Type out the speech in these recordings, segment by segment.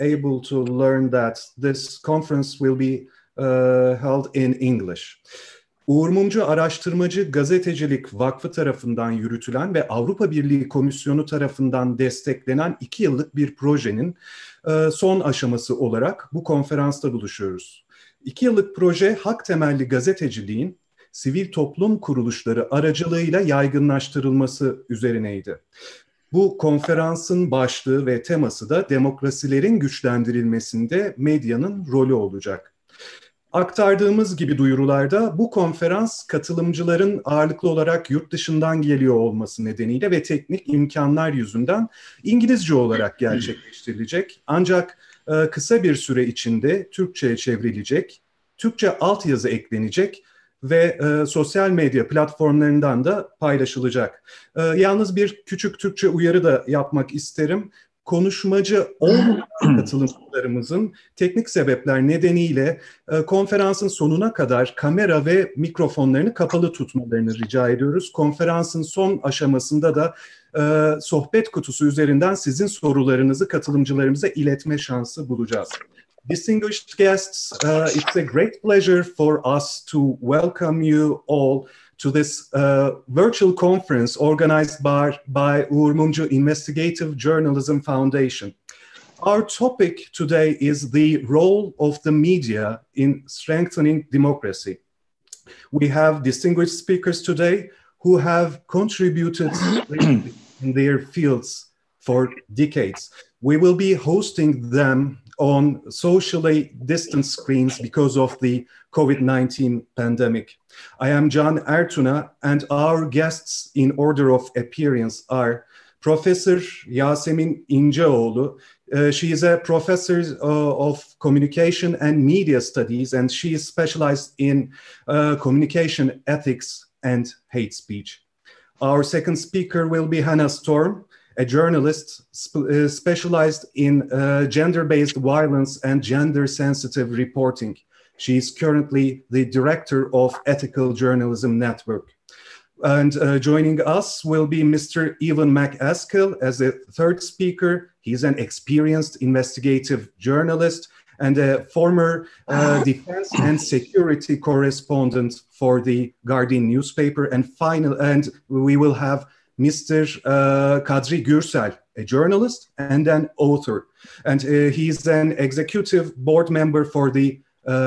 able to learn that this conference will be held in English. Uğur Mumcu, Araştırmacı, Gazetecilik Vakfı tarafından yürütülen ve Avrupa Birliği Komisyonu tarafından desteklenen 2 yıllık bir projenin son aşaması olarak bu konferansta buluşuyoruz. 2 yıllık proje, hak temelli gazeteciliğin sivil toplum kuruluşları aracılığıyla yaygınlaştırılması üzerineydi. Bu konferansın başlığı ve teması da demokrasilerin güçlendirilmesinde medyanın rolü olacak. Aktardığımız gibi duyurularda bu konferans katılımcıların ağırlıklı olarak yurt dışından geliyor olması nedeniyle ve teknik imkanlar yüzünden İngilizce olarak gerçekleştirilecek. Ancak kısa bir süre içinde Türkçe'ye çevrilecek, Türkçe altyazı eklenecek ve sosyal medya platformlarından da paylaşılacak. Yalnız bir küçük Türkçe uyarı da yapmak isterim. Konuşmacı olmayan katılımcılarımızın teknik sebepler nedeniyle konferansın sonuna kadar kamera ve mikrofonlarını kapalı tutmalarını rica ediyoruz. Konferansın son aşamasında da sohbet kutusu üzerinden sizin sorularınızı katılımcılarımıza iletme şansı bulacağız. Distinguished guests, it's a great pleasure for us to welcome you all to this virtual conference organized by Uğur Mumcu Investigative Journalism Foundation. Our topic today is the role of the media in strengthening democracy. We have distinguished speakers today who have contributed in their fields for decades. We will be hosting them on socially distant screens because of the COVID-19 pandemic. I am Can Ertuna, and our guests in order of appearance are Professor Yasemin İnceoğlu. She is a professor of communication and media studies, and she is specialized in communication ethics and hate speech. Our second speaker will be Hannah Storm, a journalist specialized in gender-based violence and gender-sensitive reporting. She is currently the director of Ethical Journalism Network. And joining us will be Mr. Evan McAskill as a third speaker. He's an experienced investigative journalist and a former defense and security correspondent for the Guardian newspaper. And we will have Mr. Kadri Gürsel, a journalist and an author. And he's an executive board member for the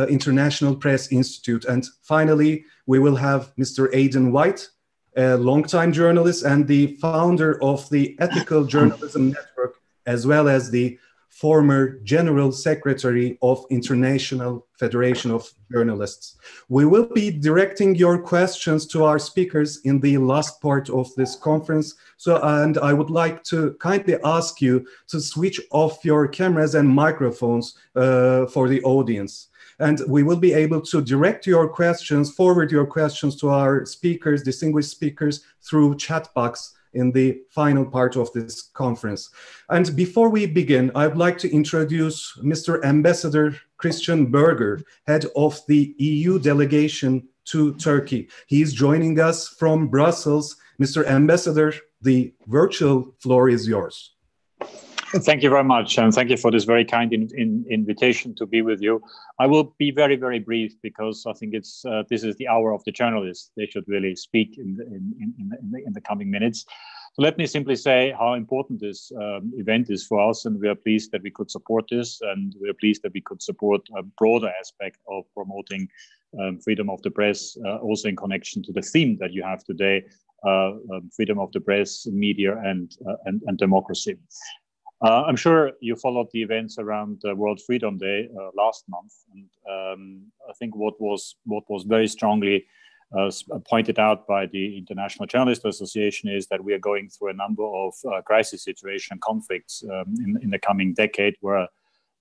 International Press Institute. And finally, we will have Mr. Aidan White, a longtime journalist and the founder of the Ethical Journalism Network, as well as the former General Secretary of International Federation of Journalists. We will be directing your questions to our speakers in the last part of this conference. And I would like to kindly ask you to switch off your cameras and microphones for the audience. And we will be able to direct your questions, forward your questions to our speakers, distinguished speakers, through chat box in the final part of this conference. And before we begin, I'd like to introduce Mr. Ambassador Christian Berger, head of the EU delegation to Turkey. He is joining us from Brussels. Mr. Ambassador, the virtual floor is yours. Thank you very much, and thank you for this very kind invitation to be with you. I will be very, very brief because I think it's this is the hour of the journalists. They should really speak in the coming minutes. So let me simply say how important this event is for us, and we are pleased that we could support this, and we are pleased that we could support a broader aspect of promoting freedom of the press, also in connection to the theme that you have today, freedom of the press, media, and democracy. I'm sure you followed the events around World Freedom Day last month, and I think what was very strongly pointed out by the International Journalist Association is that we are going through a number of crisis situation conflicts in the coming decade, where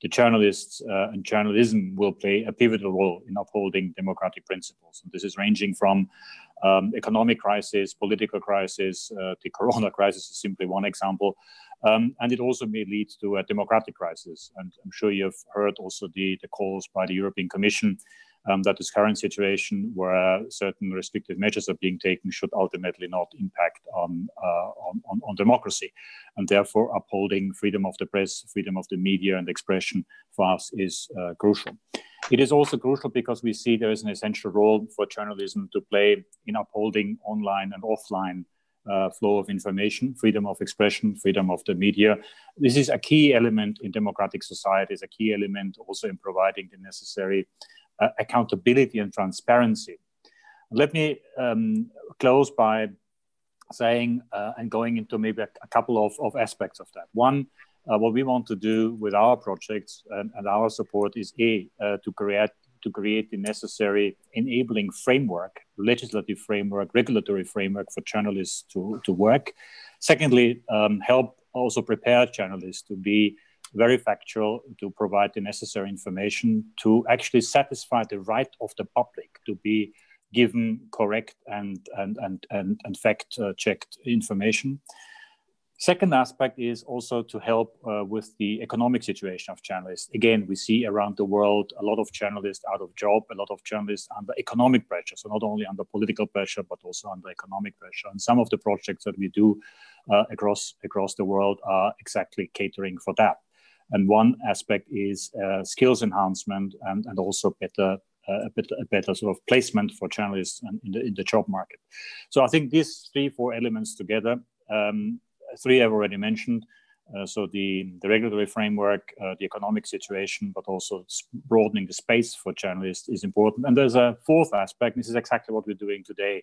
the journalists and journalism will play a pivotal role in upholding democratic principles. And this is ranging from economic crisis, political crisis, the corona crisis is simply one example. And it also may lead to a democratic crisis. And I'm sure you've heard also the calls by the European Commission that this current situation where certain restrictive measures are being taken should ultimately not impact on democracy. And therefore, upholding freedom of the press, freedom of the media and expression for us is crucial. It is also crucial because we see there is an essential role for journalism to play in upholding online and offline flow of information, freedom of expression, freedom of the media. This is a key element in democratic societies, a key element also in providing the necessary accountability and transparency. Let me close by saying and going into maybe a couple of aspects of that. One, what we want to do with our projects and our support is to create the necessary enabling framework, legislative framework, regulatory framework for journalists to work. Secondly, help also prepare journalists to be very factual, to provide the necessary information to actually satisfy the right of the public to be given correct and fact-checked information. Second aspect is also to help with the economic situation of journalists. Again, we see around the world a lot of journalists out of job, a lot of journalists under economic pressure. So not only under political pressure, but also under economic pressure. And some of the projects that we do across the world are exactly catering for that. And one aspect is skills enhancement and also a better sort of placement for journalists in the job market. So I think these 3-4 elements together, 3 I've already mentioned. So the regulatory framework, the economic situation, but also broadening the space for journalists is important. And there's a 4th aspect. This is exactly what we're doing today,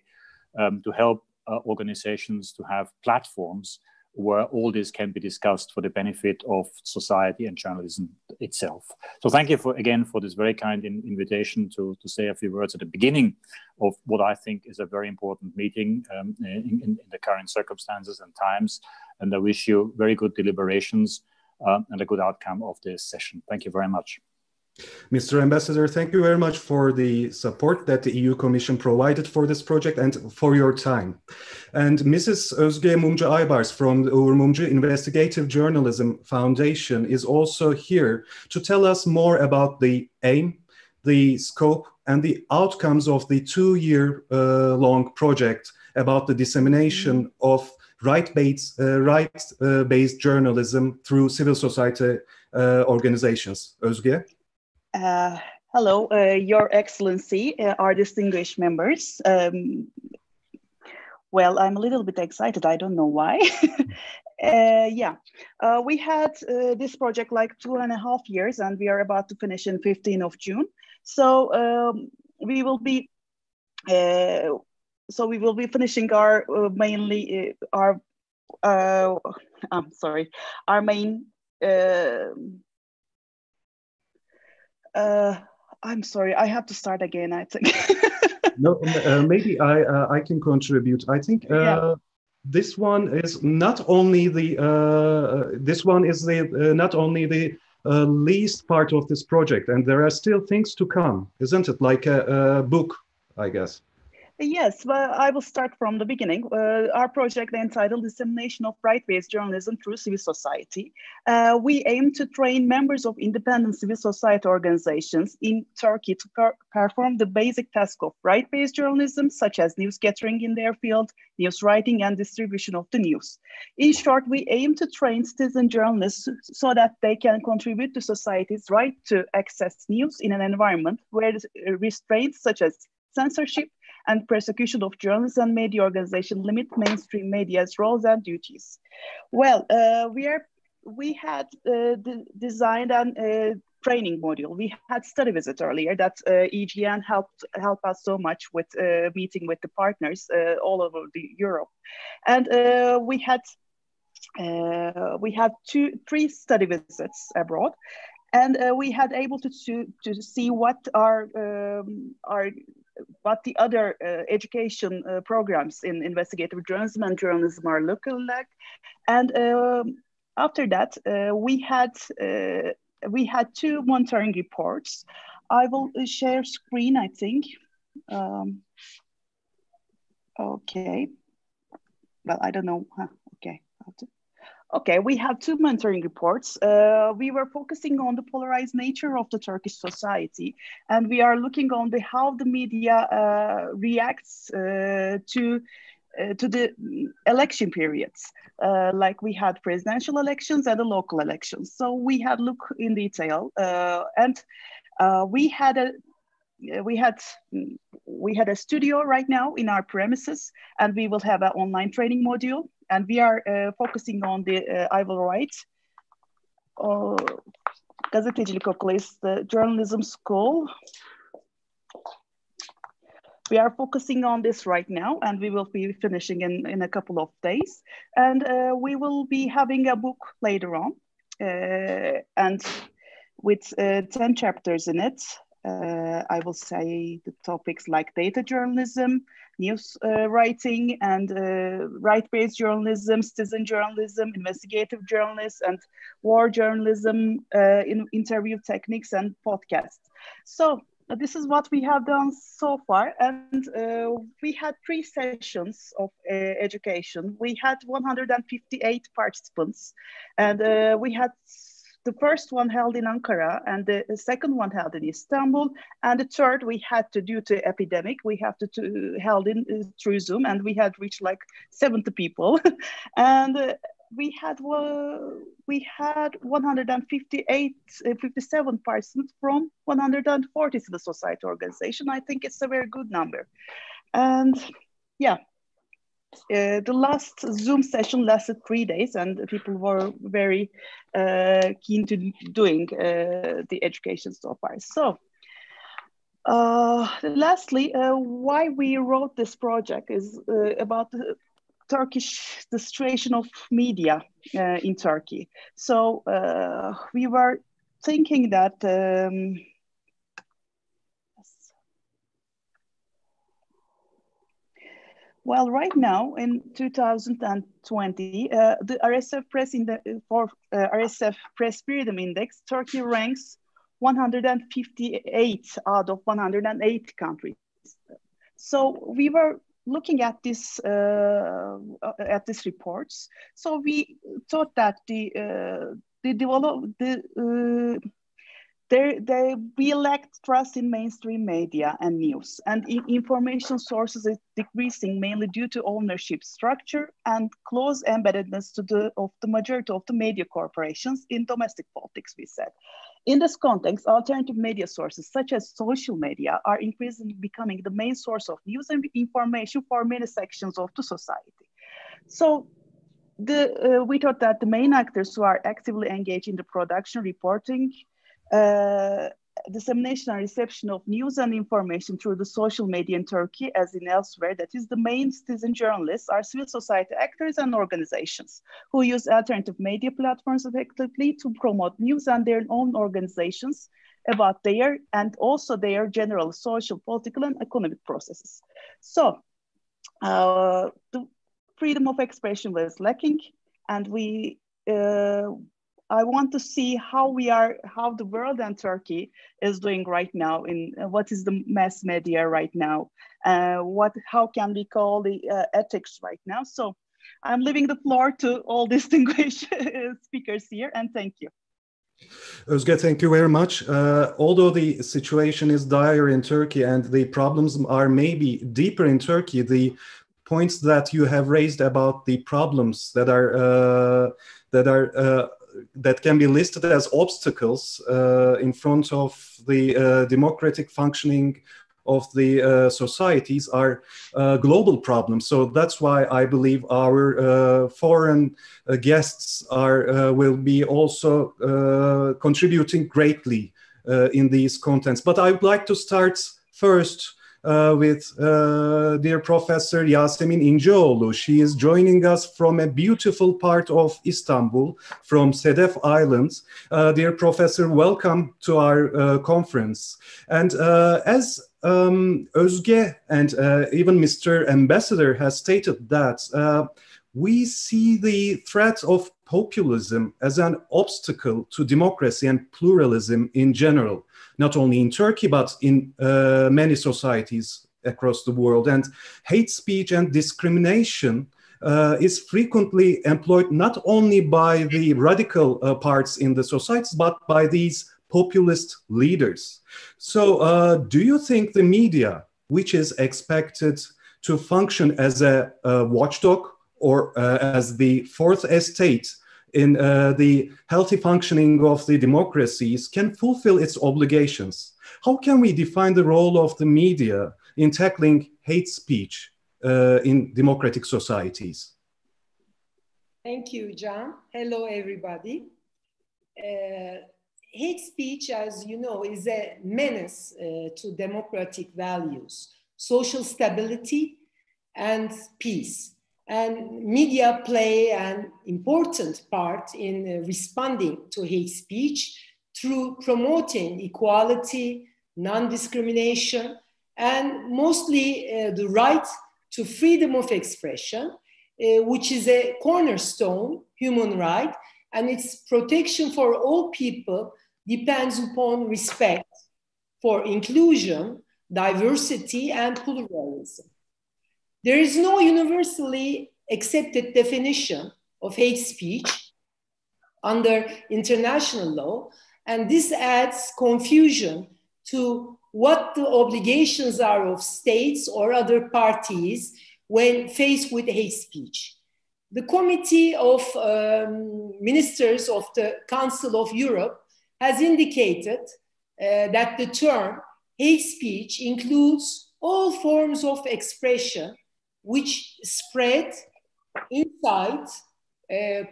to help organizations to have platforms where all this can be discussed for the benefit of society and journalism itself. So thank you again for this very kind invitation to say a few words at the beginning of what I think is a very important meeting in the current circumstances and times. And I wish you very good deliberations and a good outcome of this session. Thank you very much. Mr. Ambassador, thank you very much for the support that the EU Commission provided for this project and for your time. And Mrs. Özge Mumcu Aybars from the Uğur Mumcu Investigative Journalism Foundation is also here to tell us more about the aim, the scope, and the outcomes of the 2-year long project about the dissemination of right-based journalism through civil society organizations. Özge? Hello, Your Excellency, our distinguished members. Well, I'm a little bit excited. I don't know why. We had this project like 2.5 years, and we are about to finish in 15th of June. So we will be finishing our mainly our main. I'm sorry, I have to start again, I think. No, maybe I can contribute. I think this one is not only the least part of this project, and there are still things to come, isn't it? Like a book, I guess. Yes, well, I will start from the beginning. Our project entitled Dissemination of Right-Based Journalism Through Civil Society. We aim to train members of independent civil society organizations in Turkey to perform the basic task of right-based journalism, such as news gathering in their field, news writing, and distribution of the news. In short, we aim to train citizen journalists so that they can contribute to society's right to access news in an environment where restraints such as censorship and persecution of journalists and media organizations limit mainstream media's roles and duties. Well, we had designed a training module. We had study visit earlier that EGN helped us so much with meeting with the partners all over Europe, and we had 3 study visits abroad. And we had able to see what the other education programs in investigative journalism and journalism are looking like. And after that, we had 2 monitoring reports. I will share screen, I think. Okay. Well, I don't know. Okay. Okay, we have two monitoring reports. We were focusing on the polarized nature of the Turkish society, and we are looking on how the media reacts to the election periods. Like we had presidential elections and the local elections. So we had look in detail, and we had a studio right now in our premises, and we will have an online training module. And we are focusing on I will write, Gazetecilik Okulu is the journalism school. We are focusing on this right now, and we will be finishing in a couple of days. And we will be having a book later on, and with 10 chapters in it. I will say the topics like data journalism, news writing, and right-based journalism, citizen journalism, investigative journalism, and war journalism, interview techniques, and podcasts. So this is what we have done so far. And we had 3 sessions of education. We had 158 participants, and we had the first one held in Ankara, and the second one held in Istanbul, and the third we had to, due to epidemic, we have to held in through Zoom, and we had reached like 70 people, and we had 57 participants from 140 civil society organizations. I think it's a very good number, and yeah. The last Zoom session lasted 3 days, and people were very keen to doing the education so far. So, lastly, why we wrote this project is about the situation of media in Turkey. So we were thinking that well, right now in 2020, the RSF RSF Press Freedom Index, Turkey ranks 158 out of 108 countries. So we were looking at these reports. So we thought that we lacked trust in mainstream media and news, and information sources is decreasing mainly due to ownership structure and close embeddedness of the majority of the media corporations in domestic politics, we said. In this context, alternative media sources such as social media are increasingly becoming the main source of news and information for many sections of the society. So we thought that the main actors who are actively engaged in the production, reporting, dissemination and reception of news and information through the social media in Turkey, as in elsewhere, that is the main citizen journalists, are civil society actors and organizations who use alternative media platforms effectively to promote news and their own organizations about their and also their general social, political, and economic processes. So the freedom of expression was lacking, and I want to see how the world and Turkey is doing right now in what is the mass media right now, how can we call the ethics right now. So I'm leaving the floor to all distinguished speakers here, and thank you. Özge, thank you very much. Although the situation is dire in Turkey and the problems are maybe deeper in Turkey, the points that you have raised about the problems that can be listed as obstacles in front of the democratic functioning of the societies are global problems. So that's why I believe our foreign guests will be also contributing greatly in these contents. But I would like to start first with dear Professor Yasemin İnceoğlu. She is joining us from a beautiful part of Istanbul, from Sedef Islands. Dear Professor, welcome to our conference. And as Özge and even Mr. Ambassador has stated that we see the threat of populism as an obstacle to democracy and pluralism in general, not only in Turkey, but in many societies across the world. And hate speech and discrimination is frequently employed not only by the radical parts in the societies, but by these populist leaders. So do you think the media, which is expected to function as a watchdog or as the fourth estate in the healthy functioning of the democracies, can fulfill its obligations? How can we define the role of the media in tackling hate speech in democratic societies? Thank you, Can. Hello, everybody. Hate speech, as you know, is a menace to democratic values, social stability, and peace. And media play an important part in responding to hate speech through promoting equality, non-discrimination, and mostly the right to freedom of expression, which is a cornerstone human right, and its protection for all people depends upon respect for inclusion, diversity, and pluralism. There is no universally accepted definition of hate speech under international law, and this adds confusion to what the obligations are of states or other parties when faced with hate speech. The Committee of Ministers of the Council of Europe has indicated that the term hate speech includes all forms of expression which spread, incite,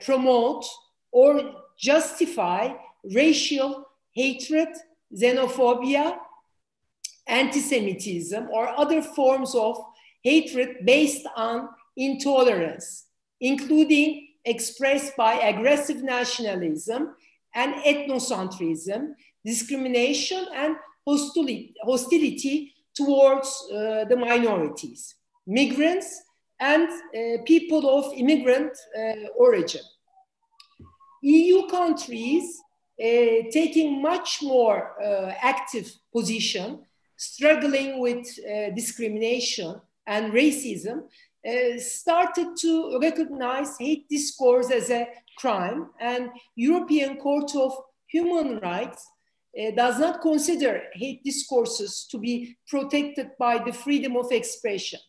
promote, or justify racial hatred, xenophobia, anti-Semitism, or other forms of hatred based on intolerance, including expressed by aggressive nationalism and ethnocentrism, discrimination and hostility towards the minorities, migrants, and people of immigrant origin. EU countries taking much more active position, struggling with discrimination and racism, started to recognize hate discourse as a crime, and European Court of Human Rights does not consider hate discourses to be protected by the freedom of expression.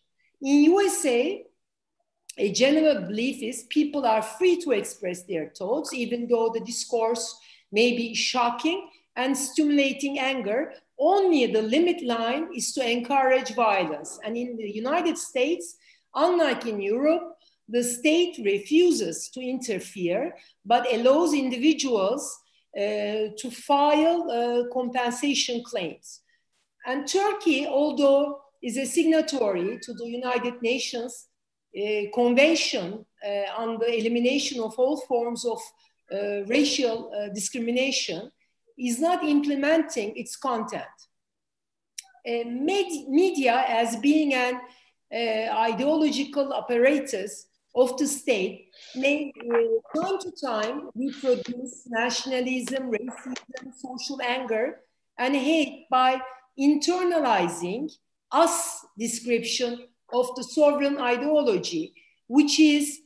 In USA, a general belief is people are free to express their thoughts, even though the discourse may be shocking and stimulating anger. Only the limit line is to encourage violence. And in the United States, unlike in Europe, the state refuses to interfere, but allows individuals to file compensation claims. And Turkey, although is a signatory to the United Nations Convention on the elimination of all forms of racial discrimination, is not implementing its content. Media, as being an ideological apparatus of the state, may time to time reproduce nationalism, racism, social anger, and hate by internalizing us description of the sovereign ideology, which is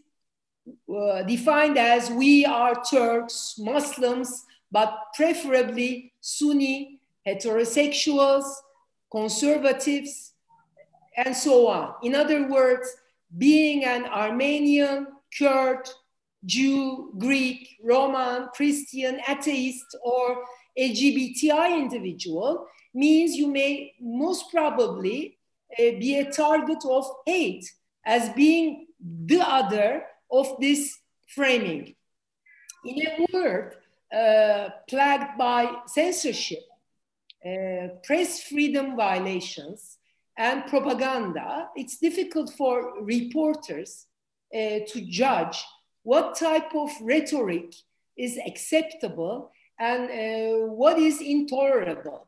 defined as we are Turks, Muslims, but preferably Sunni, heterosexuals, conservatives, and so on. In other words, being an Armenian, Kurd, Jew, Greek, Roman, Christian, atheist, or LGBTI individual means you may most probably be a target of hate as being the other of this framing. In a world plagued by censorship, press freedom violations, and propaganda, it's difficult for reporters to judge what type of rhetoric is acceptable and what is intolerable.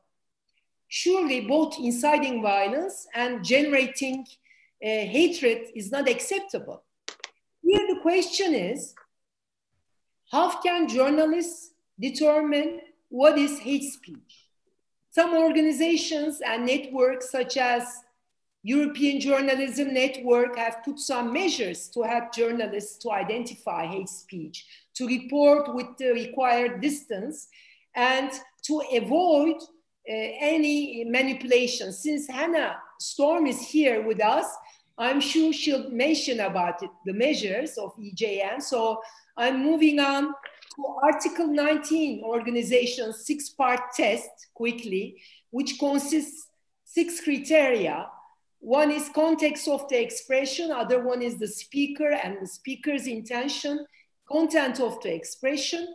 Surely both inciting violence and generating hatred is not acceptable. Here the question is, how can journalists determine what is hate speech? Some organizations and networks such as European Journalism Network have put some measures to help journalists to identify hate speech, to report with the required distance, and to avoid any manipulation. Since Hannah Storm is here with us, I'm sure she'll mention about it, the measures of EJN. So I'm moving on to Article 19, organization's 6-part test quickly, which consists 6 criteria. One is context of the expression, other one is the speaker and the speaker's intention, content of the expression,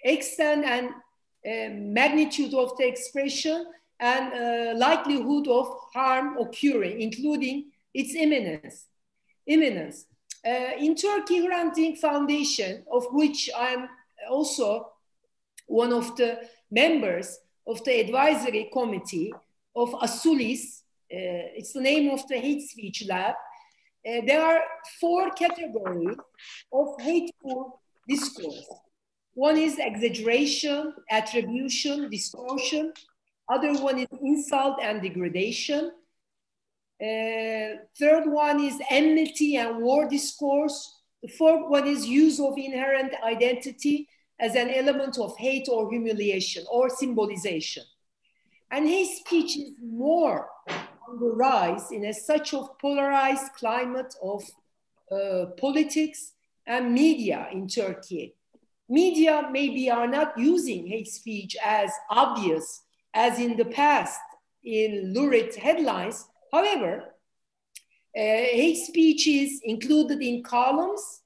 extent and magnitude of the expression, and likelihood of harm occurring, including its imminence. In Turkey, Hrant Dink Foundation, of which I'm also one of the members of the advisory committee of ASULIS, it's the name of the hate speech lab. There are 4 categories of hateful discourse. One is exaggeration, attribution, distortion. Other one is insult and degradation. Third one is enmity and war discourse. The fourth one is use of inherent identity as an element of hate or humiliation or symbolization. And hate speech is more on the rise in such of polarized climate of politics and media in Turkey. Media maybe are not using hate speech as obvious as in the past in lurid headlines. However, hate speech is included in columns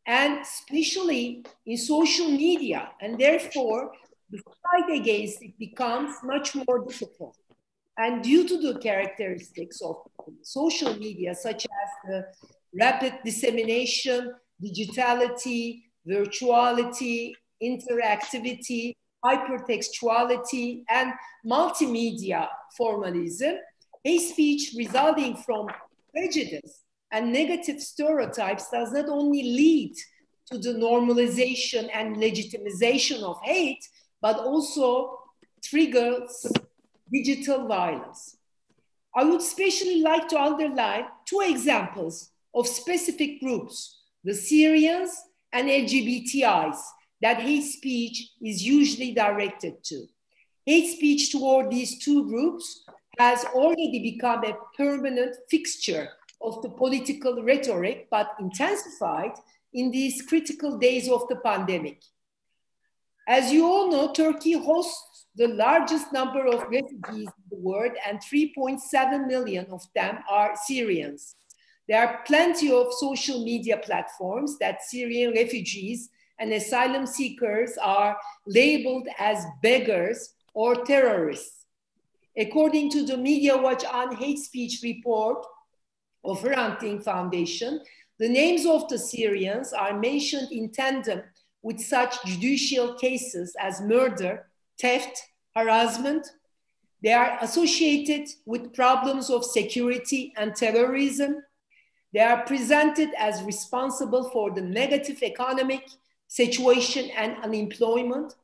and especially in social media, and therefore the fight against it becomes much more difficult. And due to the characteristics of social media, such as the rapid dissemination, digitality, virtuality, interactivity, hypertextuality, and multimedia formalism, hate speech resulting from prejudice and negative stereotypes does not only lead to the normalization and legitimization of hate, but also triggers digital violence. I would especially like to underline 2 examples of specific groups, the Syrians and LGBTIs, that hate speech is usually directed to. Hate speech toward these 2 groups has already become a permanent fixture of the political rhetoric, but intensified in these critical days of the pandemic. As you all know, Turkey hosts the largest number of refugees in the world, and 3.7 million of them are Syrians. There are plenty of social media platforms that Syrian refugees and asylum seekers are labeled as beggars or terrorists. According to the Media Watch on Hate Speech report of Hrant Dink Foundation, the names of the Syrians are mentioned in tandem with such judicial cases as murder, theft, harassment. They are associated with problems of security and terrorism. They are presented as responsible for the negative economic situation and unemployment.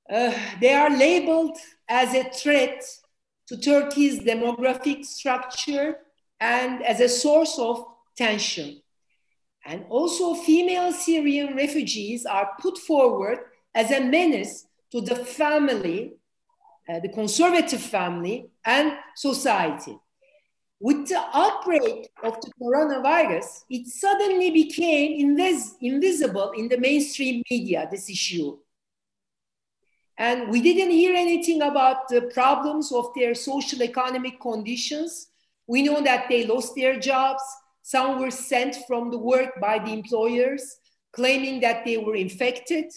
They are labeled as a threat to Turkey's demographic structure and as a source of tension. And also female Syrian refugees are put forward as a menace to the family, the conservative family and society. With the outbreak of the coronavirus, it suddenly became invisible in the mainstream media, this issue. And we didn't hear anything about the problems of their social economic conditions. We know that they lost their jobs. Some were sent from the work by the employers, claiming that they were infected.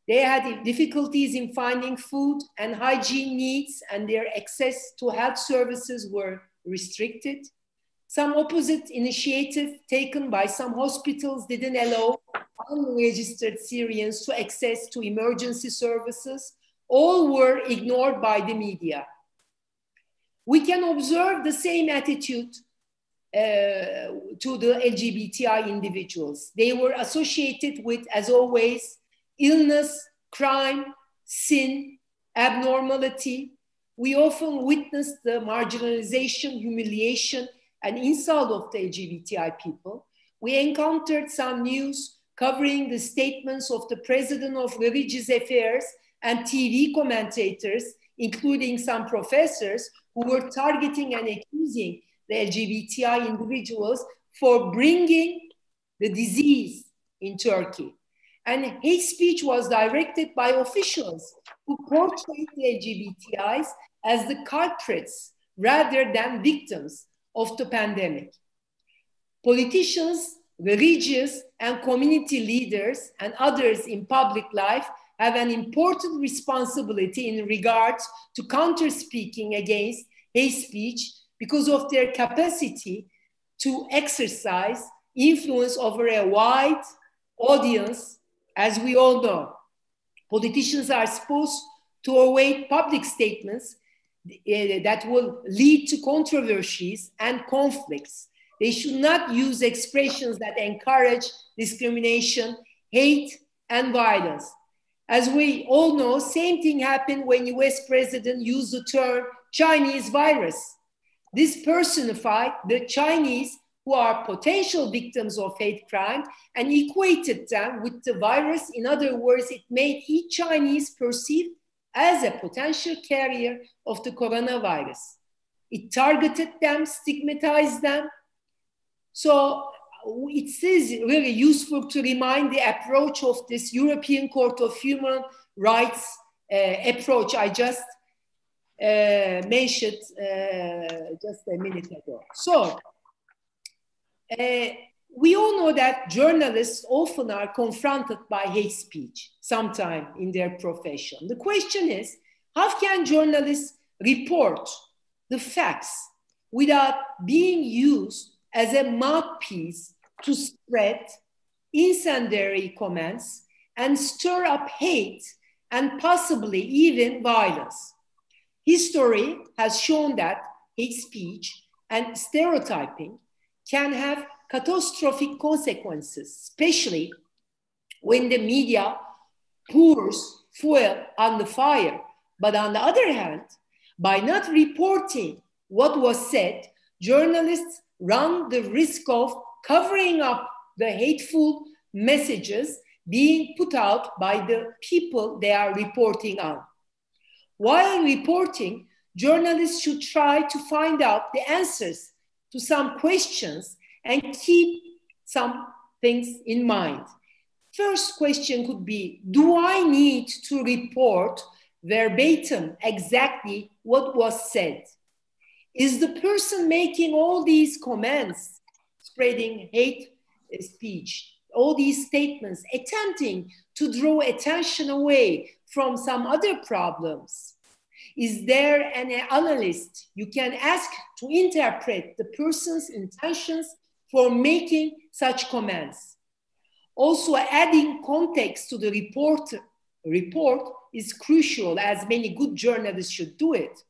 They had difficulties in finding food and hygiene needs, and their access to health services were restricted. Some opposite initiative taken by some hospitals didn't allow unregistered Syrians to access to emergency services. All were ignored by the media. We can observe the same attitude to the LGBTI individuals. They were associated with, as always, illness, crime, sin, abnormality. we often witness the marginalization, humiliation, and insult of the LGBTI people. We encountered some news covering the statements of the president of religious affairs and TV commentators, including some professors who were targeting and accusing the LGBTI individuals for bringing the disease in Turkey. And hate speech was directed by officials who portrayed the LGBTIs as the culprits rather than victims of the pandemic. Politicians, religious and community leaders, and others in public life have an important responsibility in regards to counter-speaking against hate speech because of their capacity to exercise influence over a wide audience. As we all know, politicians are supposed to avoid public statements that will lead to controversies and conflicts. They should not use expressions that encourage discrimination, hate, and violence. As we all know, same thing happened when US president used the term Chinese virus. This personified the Chinese who are potential victims of hate crime and equated them with the virus. In other words, it made each Chinese perceived as a potential carrier of the coronavirus. It targeted them, stigmatized them. So it is really useful to remind the approach of this European Court of Human Rights approach I just mentioned just a minute ago. So, we all know that journalists often are confronted by hate speech sometime in their profession. The question is, how can journalists report the facts without being used as a mouthpiece to spread incendiary comments and stir up hate and possibly even violence? History has shown that hate speech and stereotyping can have catastrophic consequences, especially when the media pours fuel on the fire. But on the other hand, by not reporting what was said, journalists run the risk of covering up the hateful messages being put out by the people they are reporting on. While reporting, journalists should try to find out the answers to some questions and keep some things in mind. First question could be, do I need to report verbatim exactly what was said? Is the person making all these comments, spreading hate speech, all these statements, attempting to draw attention away from some other problems? Is there an analyst you can ask to interpret the person's intentions for making such comments? Also, adding context to the report is crucial, as many good journalists should do it.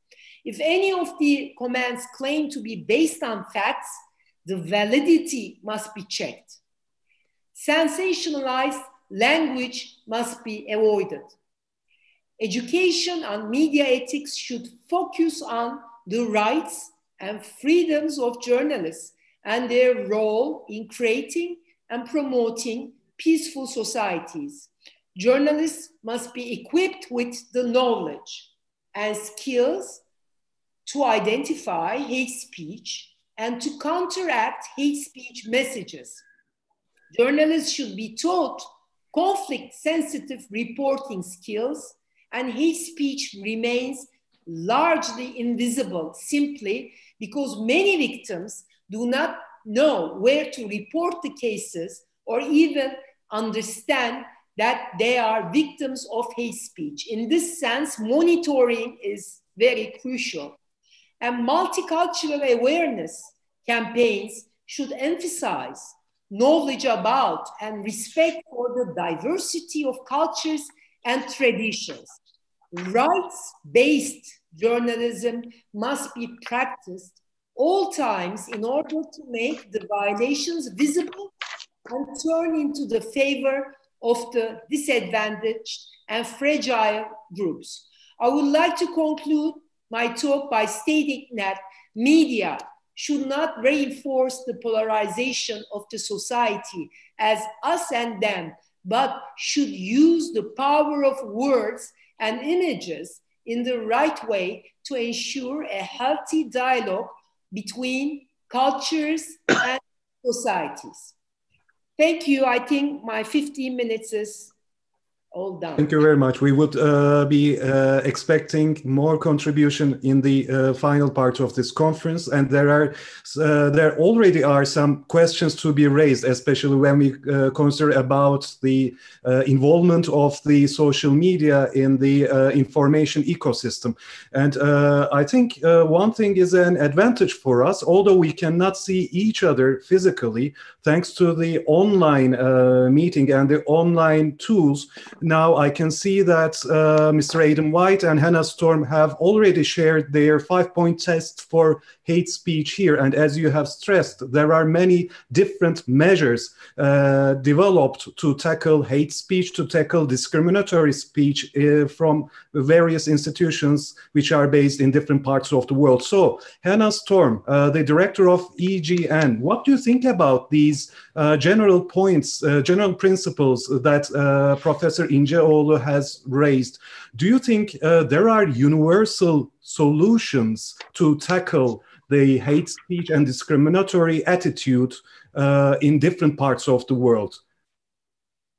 If any of the comments claim to be based on facts, the validity must be checked. Sensationalized language must be avoided. Education on media ethics should focus on the rights and freedoms of journalists and their role in creating and promoting peaceful societies. Journalists must be equipped with the knowledge and skills to identify hate speech and to counteract hate speech messages. Journalists should be taught conflict-sensitive reporting skills, and hate speech remains largely invisible simply because many victims do not know where to report the cases or even understand that they are victims of hate speech. In this sense, monitoring is very crucial. And multicultural awareness campaigns should emphasize knowledge about and respect for the diversity of cultures and traditions. Rights-based journalism must be practiced all times in order to make the violations visible and turn into the favor of the disadvantaged and fragile groups. I would like to conclude my talk by stating that media should not reinforce the polarization of the society as us and them, but should use the power of words and images in the right way to ensure a healthy dialogue between cultures and societies. Thank you. I think my 15 minutes is all done. Thank you very much. We would be expecting more contribution in the final part of this conference, and there already are some questions to be raised, especially when we consider about the involvement of the social media in the information ecosystem. And I think one thing is an advantage for us, although we cannot see each other physically, thanks to the online meeting and the online tools. Now I can see that Mr. Aidan White and Hannah Storm have already shared their 5-point test for hate speech here. And as you have stressed, there are many different measures developed to tackle hate speech, to tackle discriminatory speech from various institutions which are based in different parts of the world. So, Hannah Storm, the director of EGN, what do you think about these general points, general principles that Professor İnceoğlu has raised? Do you think there are universal solutions to tackle the hate speech and discriminatory attitude in different parts of the world?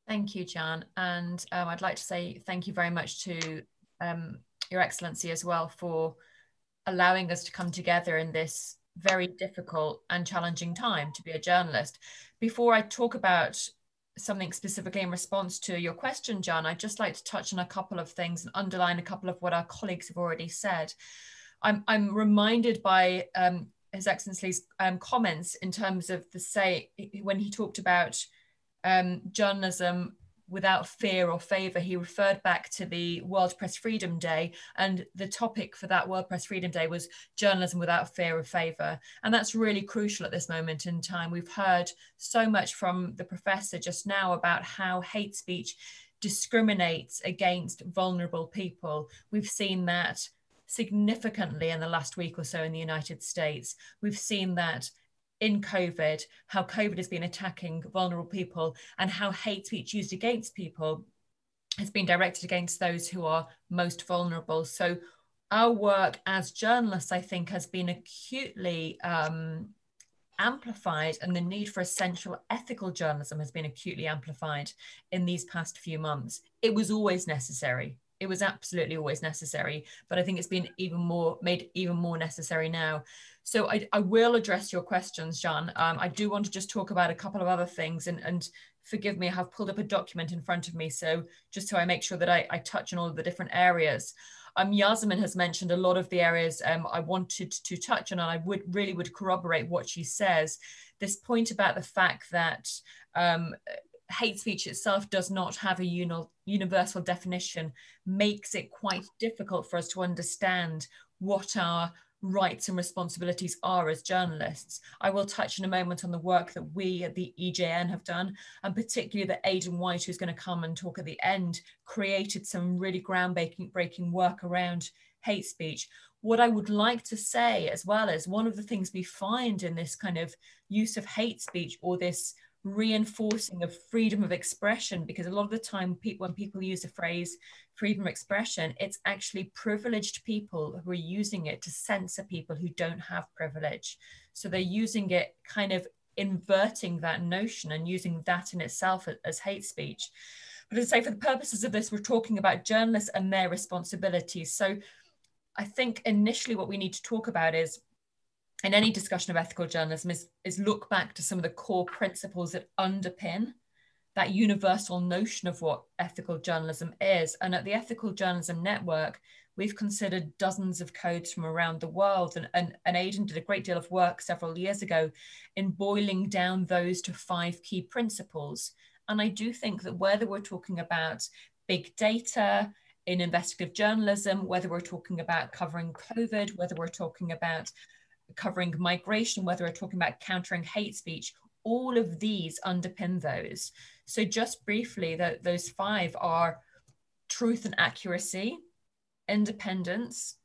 Thank you, Can. And I'd like to say thank you very much to Your Excellency as well for allowing us to come together in this very difficult and challenging time to be a journalist. Before I talk about something specifically in response to your question, John, I'd just like to touch on a couple of things and underline a couple of what our colleagues have already said. I'm reminded by His Excellency's comments in terms of when he talked about journalism without fear or favor. He referred back to the World Press Freedom Day, and the topic for that World Press Freedom Day was journalism without fear or favor. And that's really crucial at this moment in time. We've heard so much from the professor just now about how hate speech discriminates against vulnerable people. We've seen that significantly in the last week or so in the United States. We've seen that in COVID, how COVID has been attacking vulnerable people, and how hate speech used against people has been directed against those who are most vulnerable. So our work as journalists, I think, has been acutely amplified, and the need for essential ethical journalism has been acutely amplified in these past few months. It was always necessary. It was absolutely always necessary, but I think it's been made even more necessary now. So I will address your questions, John. I do want to just talk about a couple of other things, and forgive me, I have pulled up a document in front of me, so just so I make sure that I touch on all of the different areas. Yasmin has mentioned a lot of the areas I wanted to touch on, and I would corroborate what she says. This point about the fact that hate speech itself does not have a universal definition makes it quite difficult for us to understand what our rights and responsibilities are as journalists. I will touch in a moment on the work that we at the EGN have done, and particularly that Aidan White, who's going to come and talk at the end, created some really groundbreaking work around hate speech. What I would like to say as well is one of the things we find in this kind of use of hate speech, or this reinforcing of freedom of expression, because a lot of the time when people use the phrase freedom of expression, it's actually privileged people who are using it to censor people who don't have privilege. So they're using it, kind of inverting that notion and using that in itself as hate speech. But as I say, for the purposes of this, we're talking about journalists and their responsibilities. So I think initially what we need to talk about is, in any discussion of ethical journalism, is look back to some of the core principles that underpin that universal notion of what ethical journalism is. And at the Ethical Journalism Network, we've considered dozens of codes from around the world. And Aidan did a great deal of work several years ago in boiling down those to 5 key principles. And I do think that whether we're talking about big data in investigative journalism, whether we're talking about covering COVID, whether we're talking about covering migration, whether we're talking about countering hate speech, all of these underpin those. So just briefly, those 5 are truth and accuracy, independence,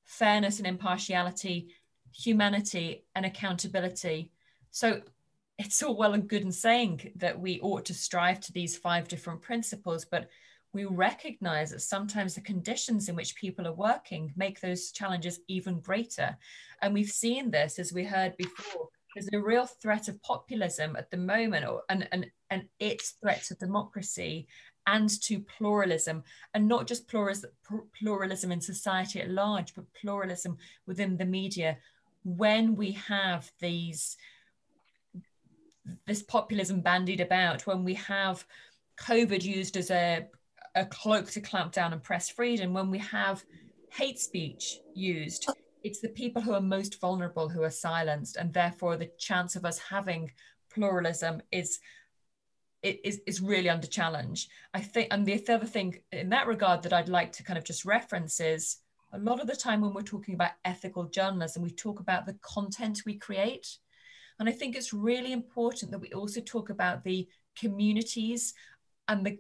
fairness and impartiality, humanity and accountability. So it's all well and good in saying that we ought to strive to these 5 different principles, but we recognize that sometimes the conditions in which people are working make those challenges even greater. And we've seen this, as we heard before, there's a real threat of populism at the moment, and its threat to democracy and to pluralism, and not just pluralism in society at large, but pluralism within the media. When we have this populism bandied about, when we have COVID used as a cloak to clamp down and press freedom, when we have hate speech used, it's the people who are most vulnerable who are silenced, and therefore the chance of us having pluralism is really under challenge. I think, and the other thing in that regard that I'd like to kind of just reference is, a lot of the time when we're talking about ethical journalism, we talk about the content we create. And I think it's really important that we also talk about the communities and the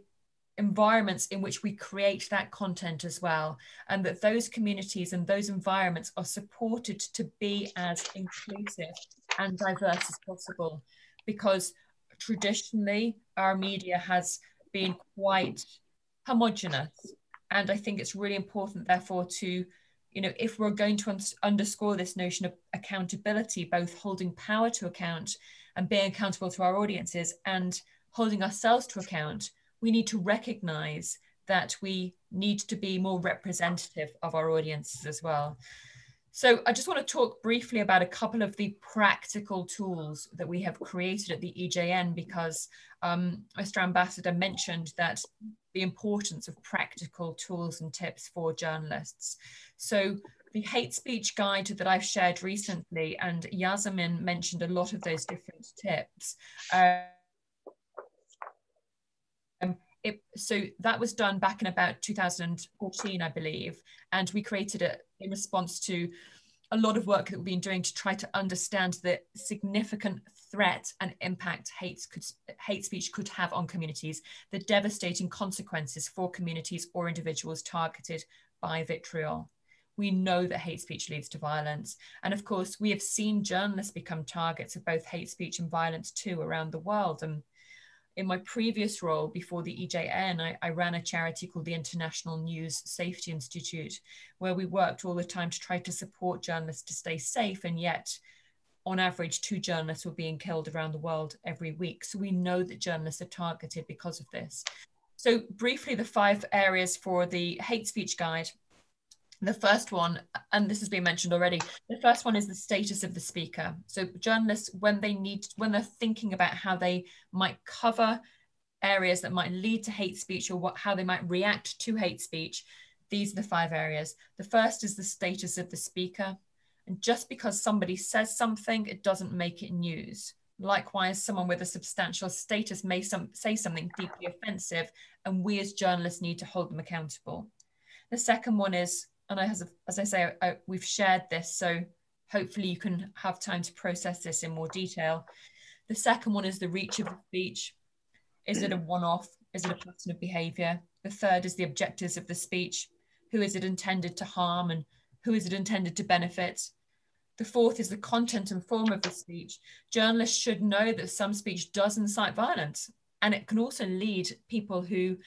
environments in which we create that content as well, and that those communities and those environments are supported to be as inclusive and diverse as possible, because traditionally our media has been quite homogenous. And I think it's really important, therefore, to, if we're going to underscore this notion of accountability, both holding power to account and being accountable to our audiences and holding ourselves to account, we need to recognize that we need to be more representative of our audiences as well. So I just want to talk briefly about a couple of the practical tools that we have created at the EJN, because Mr. Ambassador mentioned that the importance of practical tools and tips for journalists. So the hate speech guide that I've shared recently, and Yasemin mentioned a lot of those different tips. So that was done back in about 2014, I believe, and we created it in response to a lot of work that we've been doing to try to understand the significant threat and impact hate speech could have on communities, the devastating consequences for communities or individuals targeted by vitriol. We know that hate speech leads to violence. And of course, we have seen journalists become targets of both hate speech and violence too around the world. And in my previous role before the EJN, I ran a charity called the International News Safety Institute, where we worked all the time to try to support journalists to stay safe. And yet, on average, 2 journalists were being killed around the world every week. So we know that journalists are targeted because of this. So briefly, the 5 areas for the hate speech guide. The first one, and this has been mentioned already, the first one is the status of the speaker. So journalists, when they're thinking about how they might cover areas that might lead to hate speech, or how they might react to hate speech, these are the 5 areas. The first is the status of the speaker. And just because somebody says something, it doesn't make it news. Likewise, someone with a substantial status may say something deeply offensive, and we as journalists need to hold them accountable. The second one is, and as I say, we've shared this, so hopefully you can have time to process this in more detail. The second one is the reach of the speech. Is it a one-off? Is it a pattern of behavior? The third is the objectives of the speech. Who is it intended to harm, and who is it intended to benefit? The fourth is the content and form of the speech. Journalists should know that some speech does incite violence, and it can also lead people who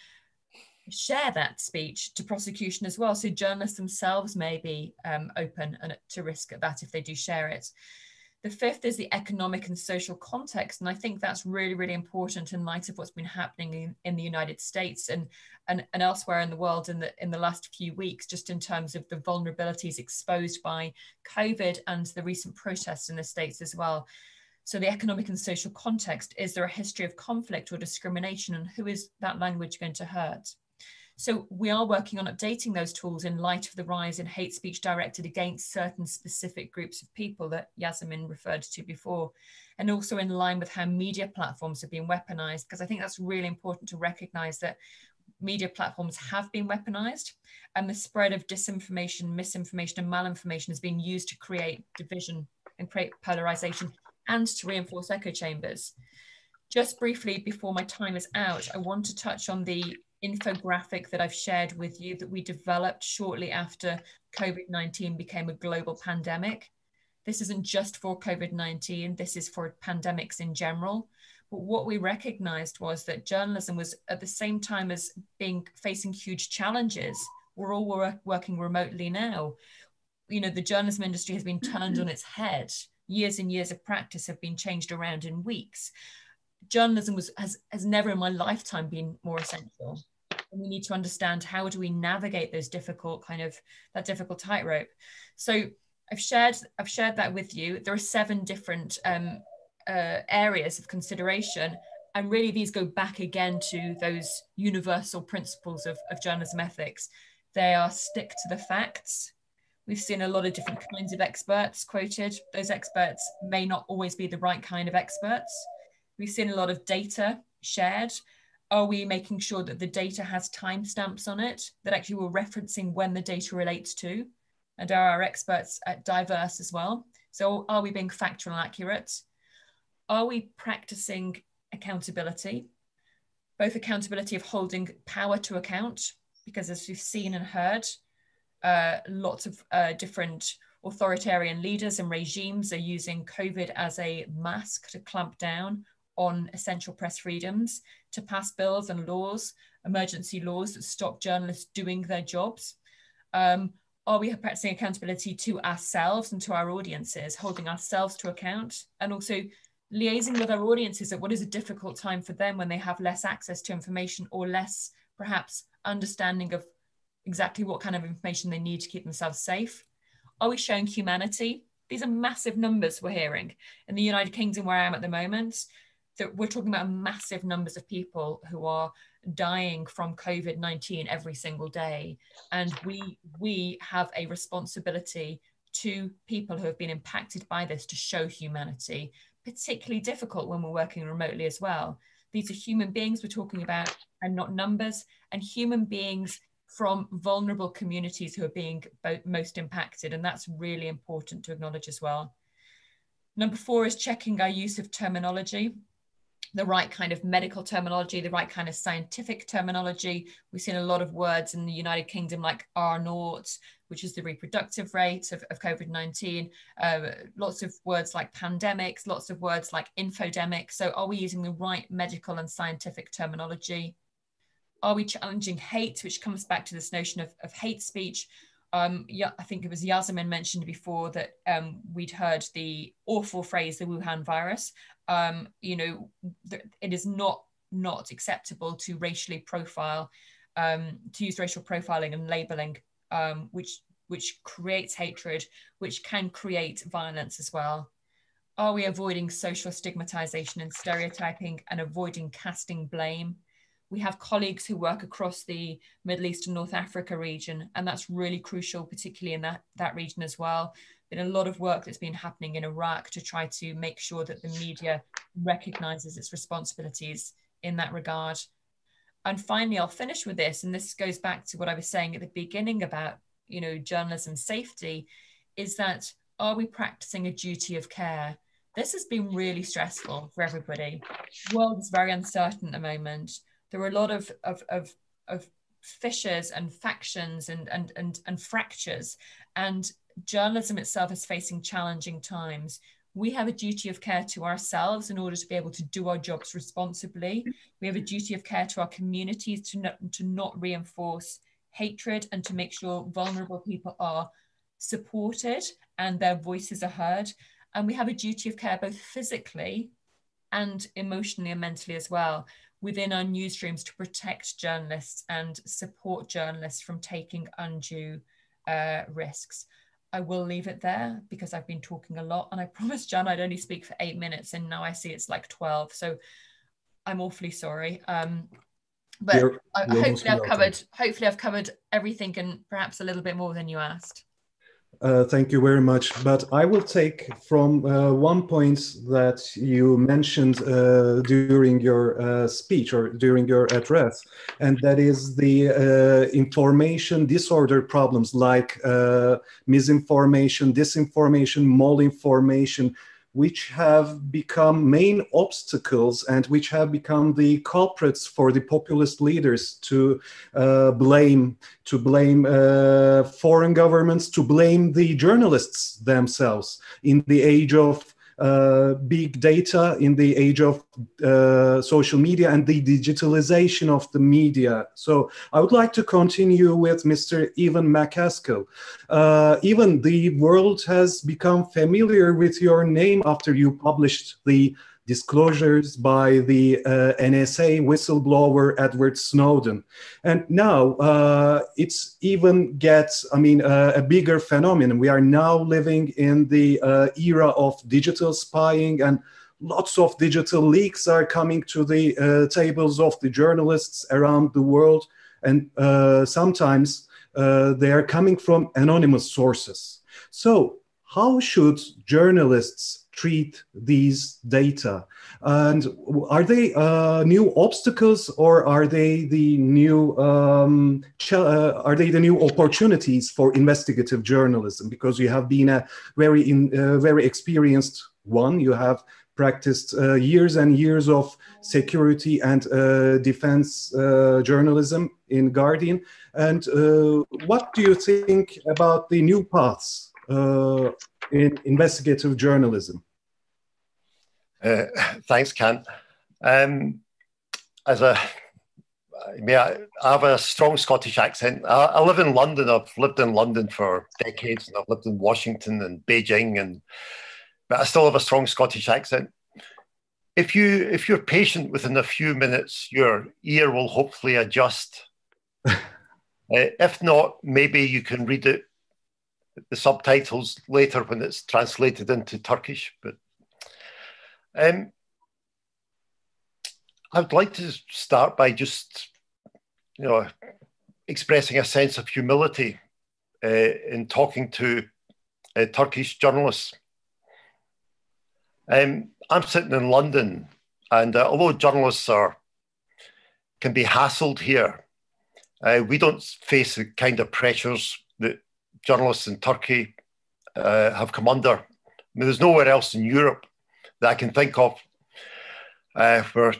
share that speech to prosecution as well. So journalists themselves may be open and to risk at that if they do share it. The fifth is the economic and social context. And I think that's really, really important in light of what's been happening in the United States and elsewhere in the world in the last few weeks, just in terms of the vulnerabilities exposed by COVID and the recent protests in the States as well. So the economic and social context, is there a history of conflict or discrimination, and who is that language going to hurt? So we are working on updating those tools in light of the rise in hate speech directed against certain specific groups of people that Yasemin referred to before, and also in line with how media platforms have been weaponized, because I think that's really important to recognize that media platforms have been weaponized, and the spread of disinformation, misinformation, and malinformation is being used to create division and create polarization and to reinforce echo chambers. Just briefly, before my time is out, I want to touch on the infographic that I've shared with you that we developed shortly after COVID-19 became a global pandemic. This isn't just for COVID-19, this is for pandemics in general. But what we recognized was that journalism was, at the same time as facing huge challenges, we're all working remotely now. You know, the journalism industry has been turned on its head. Years and years of practice have been changed around in weeks. Journalism has never in my lifetime been more essential. And we need to understand, how do we navigate those difficult that difficult tightrope. So I've shared that with you. There are 7 different areas of consideration, and really these go back again to those universal principles of journalism ethics. They are: stick to the facts. We've seen a lot of different kinds of experts quoted. Those experts may not always be the right kind of experts. We've seen a lot of data shared. Are we making sure that the data has timestamps on it, that actually we're referencing when the data relates to? And are our experts diverse as well? So are we being factual and accurate? Are we practicing accountability? Both accountability of holding power to account, because as we've seen and heard, lots of different authoritarian leaders and regimes are using COVID as a mask to clamp down on essential press freedoms, to pass bills and laws, emergency laws that stop journalists doing their jobs. Are we practicing accountability to ourselves and to our audiences, holding ourselves to account, and also liaising with our audiences at what is a difficult time for them when they have less access to information or less, perhaps, understanding of exactly what kind of information they need to keep themselves safe? Are we showing humanity? These are massive numbers we're hearing. In the United Kingdom, where I am at the moment, that we're talking about massive numbers of people who are dying from COVID-19 every single day. And we have a responsibility to people who have been impacted by this to show humanity, particularly difficult when we're working remotely as well. These are human beings we're talking about, and not numbers, and human beings from vulnerable communities who are being most impacted. And that's really important to acknowledge as well. Number 4 is checking our use of terminology, the right kind of medical terminology, the right kind of scientific terminology. We've seen a lot of words in the United Kingdom like R0, which is the reproductive rate of COVID-19, lots of words like pandemics, lots of words like infodemic. So are we using the right medical and scientific terminology? Are we challenging hate, which comes back to this notion of hate speech? Yeah, I think it was Yasemin mentioned before that we'd heard the awful phrase, the Wuhan virus. You know, it is not acceptable to racially profile, to use racial profiling and labeling, which creates hatred, which can create violence as well. Are we avoiding social stigmatization and stereotyping and avoiding casting blame? We have colleagues who work across the Middle East and North Africa region, and that's really crucial, particularly in that region as well. Been a lot of work that's been happening in Iraq to try to make sure that the media recognizes its responsibilities in that regard. And finally, I'll finish with this, and this goes back to what I was saying at the beginning about, you know, journalism safety, is that are we practicing a duty of care? This has been really stressful for everybody. The world is very uncertain at the moment. There are a lot of fissures and factions and fractures, and journalism itself is facing challenging times. We have a duty of care to ourselves in order to be able to do our jobs responsibly. We have a duty of care to our communities to not reinforce hatred and to make sure vulnerable people are supported and their voices are heard. And we have a duty of care both physically and emotionally and mentally as well within our newsrooms to protect journalists and support journalists from taking undue risks. I will leave it there because I've been talking a lot, and I promised Jan I'd only speak for 8 minutes, and now I see it's like 12. So I'm awfully sorry. But hopefully I've covered everything and perhaps a little bit more than you asked. Thank you very much. But I will take from one point that you mentioned during your speech or during your address, and that is the information disorder problems like misinformation, disinformation, malinformation, which have become main obstacles and which have become the culprits for the populist leaders to blame foreign governments, to blame the journalists themselves in the age of big data, in the age of social media and the digitalization of the media. So I would like to continue with Mr. Evan McCaskill. Evan, the world has become familiar with your name after you published the disclosures by the NSA whistleblower Edward Snowden. And now it's even gets, a bigger phenomenon. We are now living in the era of digital spying, and lots of digital leaks are coming to the tables of the journalists around the world. And sometimes they are coming from anonymous sources. So how should journalists treat these data? And are they new obstacles, or are they the new opportunities for investigative journalism? Because you have been a very experienced one. You have practiced years and years of security and defense journalism in Guardian. And what do you think about the new paths in investigative journalism? Thanks, Ken. I have a strong Scottish accent. I live in London. I've lived in London for decades, and I've lived in Washington and Beijing, but I still have a strong Scottish accent. If you're patient, within a few minutes, your ear will hopefully adjust. If not, maybe you can read the subtitles later when it's translated into Turkish. But I would like to start by just, expressing a sense of humility in talking to Turkish journalists. I'm sitting in London, and although journalists can be hassled here, we don't face the kind of pressures that journalists in Turkey have come under. There's nowhere else in Europe that I can think of where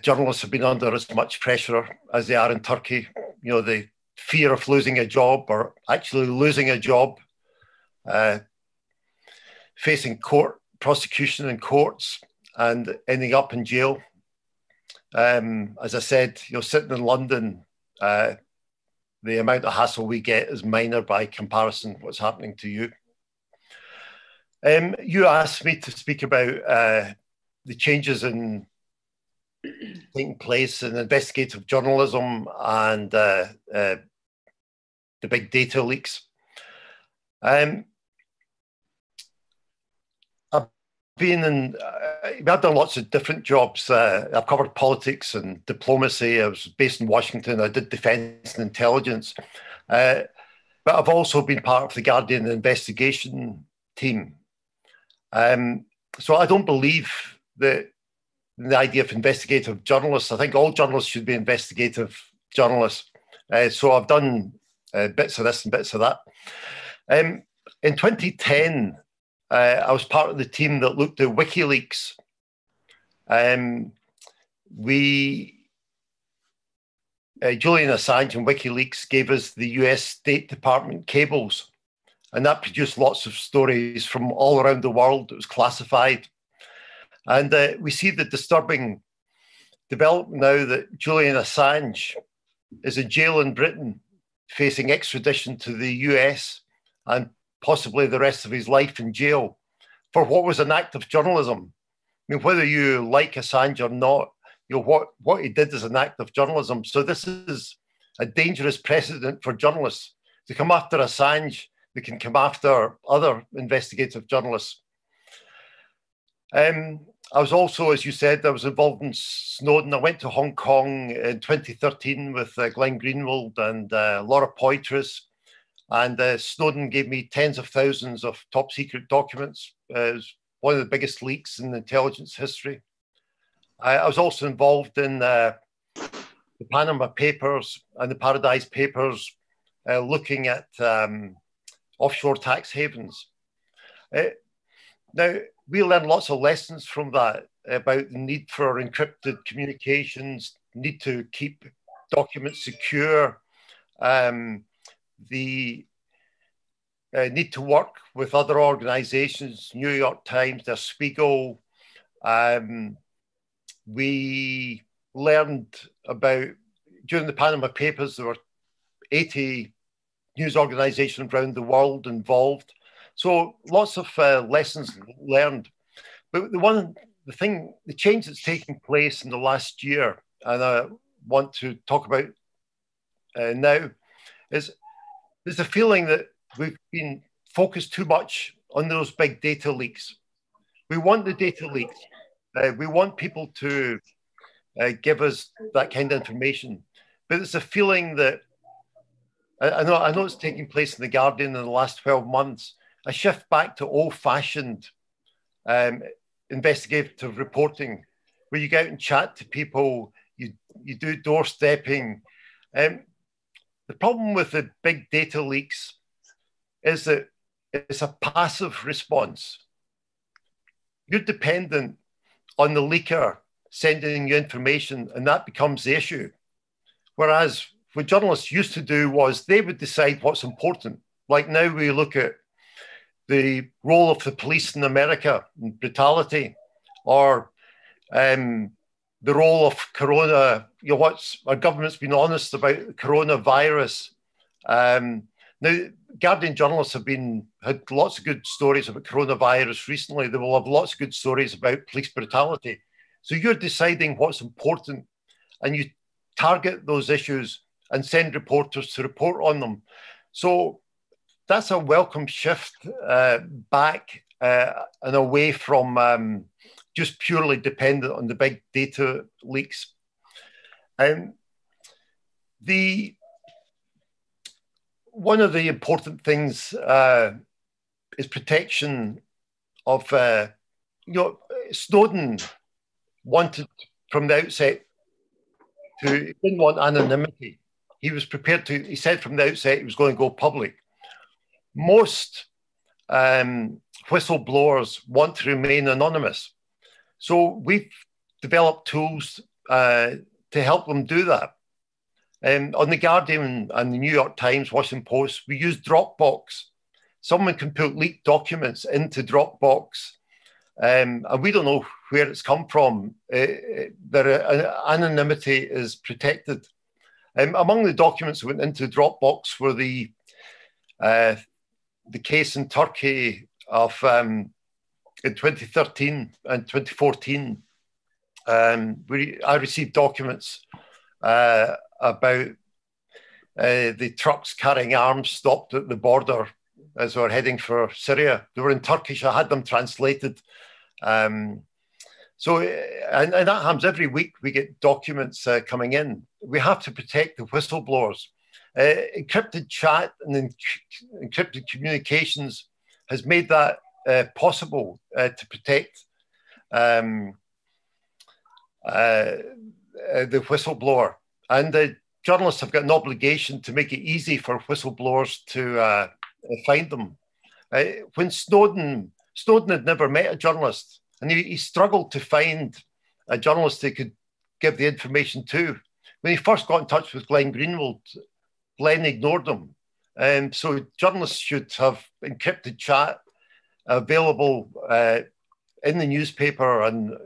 journalists have been under as much pressure as they are in Turkey. The fear of losing a job, or actually losing a job, facing prosecution in courts, and ending up in jail. As I said, sitting in London, the amount of hassle we get is minor by comparison to what's happening to you. You asked me to speak about the changes taking place in investigative journalism and the big data leaks. I've done lots of different jobs. I've covered politics and diplomacy. I was based in Washington. I did defense and intelligence. But I've also been part of the Guardian investigation team. So I don't believe that the idea of investigative journalists. I think all journalists should be investigative journalists. So I've done bits of this and bits of that. In 2010, I was part of the team that looked at WikiLeaks. Julian Assange and WikiLeaks gave us the US State Department cables, and that produced lots of stories from all around the world. It was classified. And we see the disturbing development now that Julian Assange is in jail in Britain, facing extradition to the US and possibly the rest of his life in jail for what was an act of journalism. Whether you like Assange or not, what he did is an act of journalism. So this is a dangerous precedent for journalists. To come after Assange, they can come after other investigative journalists. I was also, as you said, I was involved in Snowden. I went to Hong Kong in 2013 with Glenn Greenwald and Laura Poitras. And Snowden gave me tens of thousands of top secret documents. It was one of the biggest leaks in intelligence history. I was also involved in the Panama Papers and the Paradise Papers, looking at offshore tax havens. Now, we learned lots of lessons from that about the need for encrypted communications, need to keep documents secure, the need to work with other organizations, New York Times, Der Spiegel. We learned about, during the Panama Papers, there were 80 news organizations around the world involved. So lots of lessons learned. But the change that's taken place in the last year, and I want to talk about now, is there's a feeling that we've been focused too much on those big data leaks. We want the data leaks. We want people to give us that kind of information. But it's a feeling that, I know it's taking place in The Guardian in the last 12 months, a shift back to old-fashioned investigative reporting, where you go out and chat to people, you do doorstepping. The problem with the big data leaks is that it's a passive response. You're dependent on the leaker sending you information, and that becomes the issue. Whereas what journalists used to do was they would decide what's important. Like now we look at the role of the police in America, and brutality, or the role of corona, our government's been honest about the coronavirus. Now, Guardian journalists have had lots of good stories about coronavirus recently. They will have lots of good stories about police brutality. So you're deciding what's important, and you target those issues and send reporters to report on them. So that's a welcome shift back and away from just purely dependent on the big data leaks. One of the important things is protection of, Snowden wanted from the outset he didn't want anonymity. He was prepared to, he said from the outset he was going to go public. Most whistleblowers want to remain anonymous. So we've developed tools to help them do that. On The Guardian and the New York Times, Washington Post, we use Dropbox. Someone can put leaked documents into Dropbox, and we don't know where it's come from. Their anonymity is protected. Among the documents that went into Dropbox were the case in Turkey of in 2013 and 2014. I received documents about the trucks carrying arms stopped at the border as we were heading for Syria. They were in Turkish. I had them translated. And that happens every week. We get documents coming in. We have to protect the whistleblowers. Encrypted chat and encrypted communications has made that possible to protect the whistleblower. And the journalists have got an obligation to make it easy for whistleblowers to find them. When Snowden had never met a journalist, and he struggled to find a journalist he could give the information to. When he first got in touch with Glenn Greenwald, Glenn ignored him. So journalists should have encrypted chat available in the newspaper and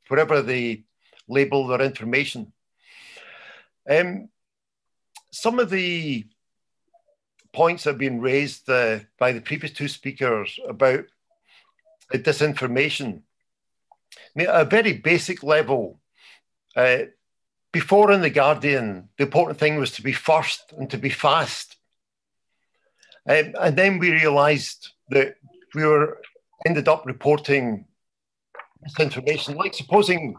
wherever they label their information. Some of the points that have been raised by the previous two speakers about disinformation. I mean, at a very basic level, before in The Guardian, the important thing was to be first and to be fast. And then we realized that we ended up reporting misinformation. Like supposing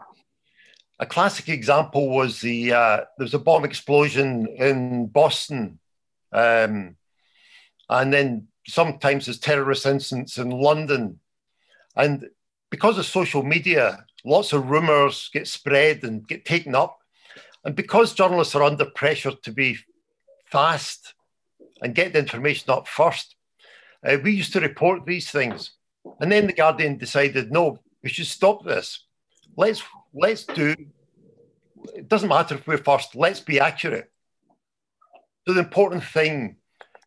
a classic example was there was a bomb explosion in Boston. And then sometimes there's terrorist incidents in London. And because of social media, lots of rumors get spread and get taken up. And because journalists are under pressure to be fast and get the information up first, we used to report these things. And then the Guardian decided, no, we should stop this. Let's do, it doesn't matter if we're first, let's be accurate. So the important thing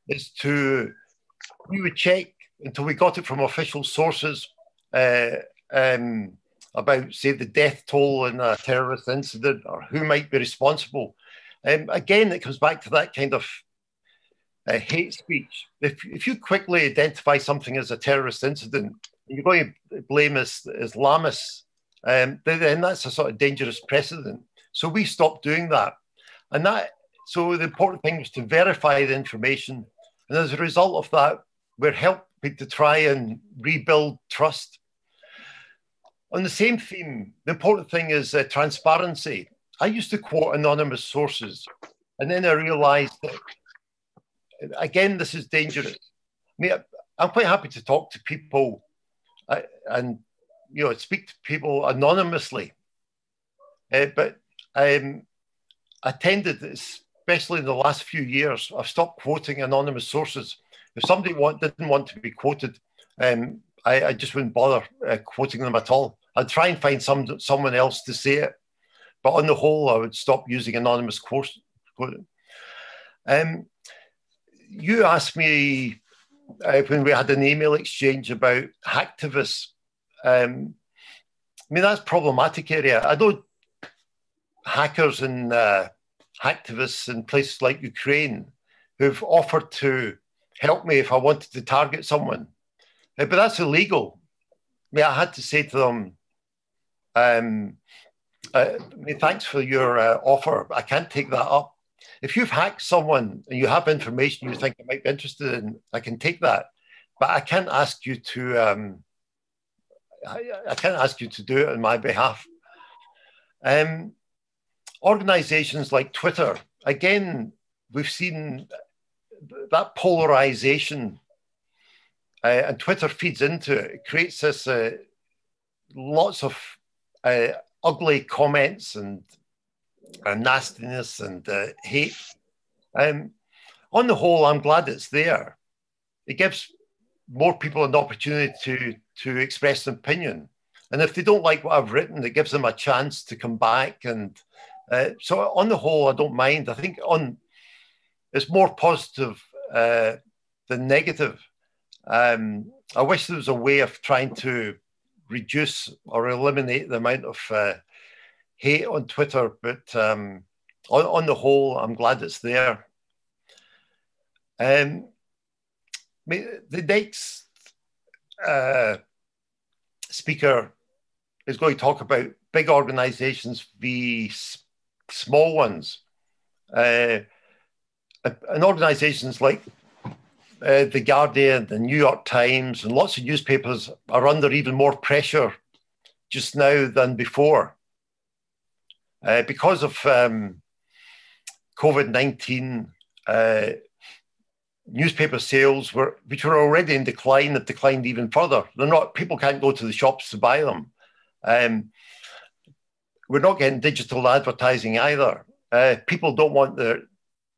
is we would check until we got it from official sources about, say, the death toll in a terrorist incident or who might be responsible. Again, it comes back to that kind of hate speech. If you quickly identify something as a terrorist incident, and you're going to blame Islamists, then that's a sort of dangerous precedent. So we stopped doing that. So the important thing was to verify the information. And as a result of that, we're helping to try and rebuild trust. On the same theme, the important thing is transparency. I used to quote anonymous sources, and then I realized that, again, this is dangerous. I mean, I'm quite happy to talk to people and speak to people anonymously. But I tended, especially in the last few years, I've stopped quoting anonymous sources. If somebody didn't want to be quoted, I just wouldn't bother quoting them at all. I'd try and find someone else to say it. But on the whole, I would stop using anonymous quotes. You asked me when we had an email exchange about hacktivists. I mean, that's a problematic area. I know hackers and hacktivists in places like Ukraine who've offered to help me if I wanted to target someone. But that's illegal. I mean, I had to say to them, thanks for your offer. I can't take that up. If you've hacked someone and you have information you think I might be interested in, I can take that. But I can't ask you to. I can't ask you to do it on my behalf. Organizations like Twitter, again, we've seen that polarization, and Twitter feeds into it. It creates this lots of ugly comments and nastiness and hate. On the whole, I'm glad it's there. It gives more people an opportunity to express an opinion. And if they don't like what I've written, it gives them a chance to come back. And so on the whole, I don't mind. I think it's more positive than negative. I wish there was a way of trying to reduce or eliminate the amount of hate on Twitter, but on the whole, I'm glad it's there. The next speaker is going to talk about big organizations versus small ones. And organizations like The Guardian, the New York Times, and lots of newspapers are under even more pressure just now than before. Because of COVID-19, newspaper sales, which were already in decline, have declined even further. People can't go to the shops to buy them. We're not getting digital advertising either. People don't want to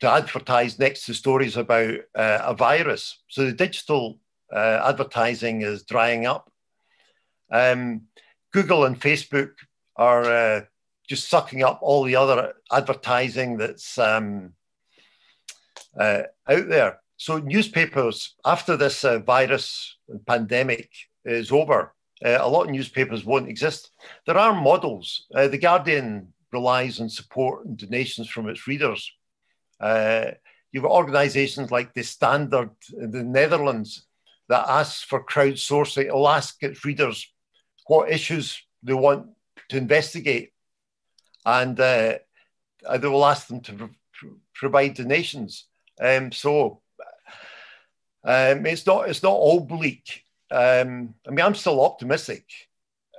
advertise next to stories about a virus. So the digital advertising is drying up. Google and Facebook are just sucking up all the other advertising that's out there. So newspapers, after this virus and pandemic is over, a lot of newspapers won't exist. There are models. The Guardian relies on support and donations from its readers. You've got organizations like The Standard in the Netherlands that asks for crowdsourcing. It'll ask its readers what issues they want to investigate, and they will ask them to provide donations. So it's not all bleak. I mean, I'm still optimistic,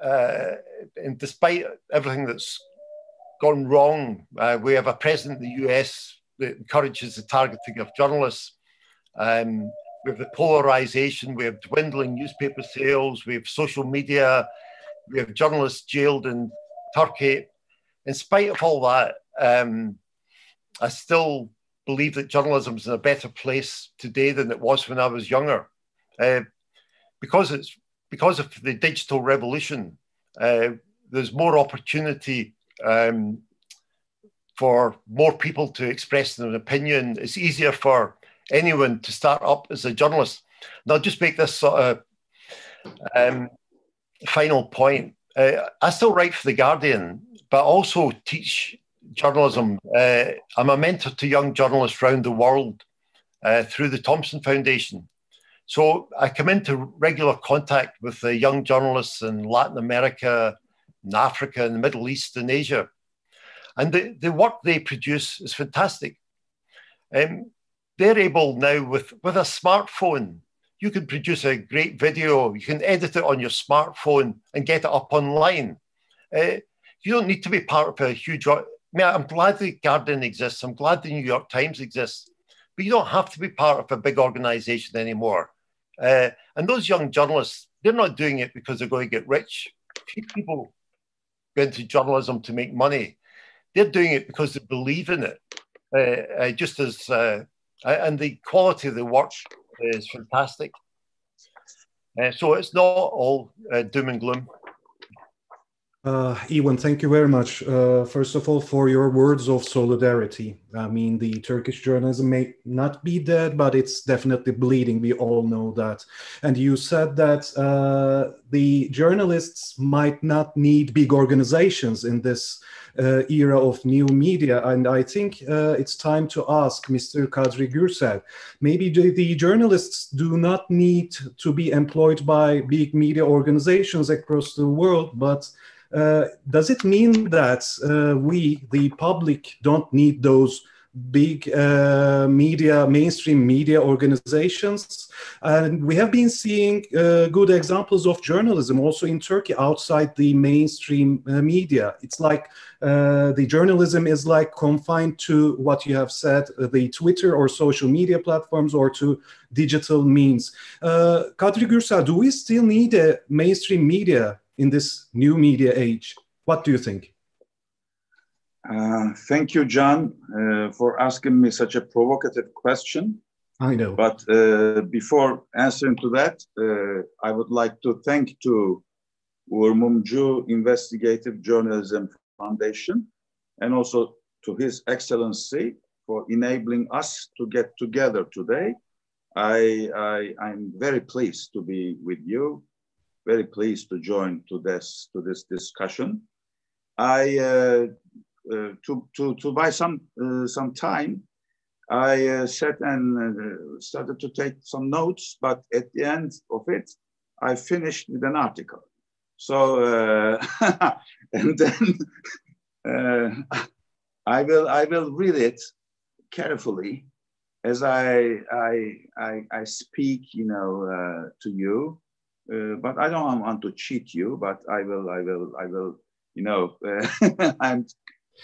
and despite everything that's gone wrong, we have a president in the US that encourages the targeting of journalists. We have the polarization, we have dwindling newspaper sales, we have social media, we have journalists jailed in Turkey. In spite of all that, I still believe that journalism is in a better place today than it was when I was younger. Because because of the digital revolution, there's more opportunity for more people to express their opinion. It's easier for anyone to start up as a journalist. And I'll just make this sort of final point. I still write for The Guardian, but also teach journalism. I'm a mentor to young journalists around the world through the Thompson Foundation. So I come into regular contact with the young journalists in Latin America, in Africa, in the Middle East, and Asia. And the work they produce is fantastic. They're able now, with a smartphone, you can produce a great video, you can edit it on your smartphone and get it up online. You don't need to be part of a huge... I mean, I'm glad The Guardian exists, I'm glad the New York Times exists, but you don't have to be part of a big organization anymore. And those young journalists, they're not doing it because they're going to get rich. Few people go into journalism to make money. They're doing it because they believe in it, just as... and the quality of the work is fantastic. So it's not all doom and gloom. Ewan, thank you very much, first of all, for your words of solidarity. I mean, the Turkish journalism may not be dead, but it's definitely bleeding. We all know that. And you said that the journalists might not need big organizations in this era of new media. And I think it's time to ask Mr. Kadri Gürsel, maybe the journalists do not need to be employed by big media organizations across the world, but does it mean that we, the public, don't need those big mainstream media organizations? And we have been seeing good examples of journalism also in Turkey outside the mainstream media. It's like the journalism is like confined to what you have said, the Twitter or social media platforms, or to digital means. Kadri Gürsel, do we still need a mainstream media in this new media age? What do you think? Thank you, John, for asking me such a provocative question. I know. But before answering to that, I would like to thank to Uğur Mumcu Investigative Journalism Foundation and also to His Excellency for enabling us to get together today. I'm very pleased to be with you. Very pleased to join to this discussion. To buy some time, I sat and started to take some notes, but at the end of it, I finished with an article. So and then I will read it carefully as I speak, to you. But I don't want to cheat you, but I will, I'm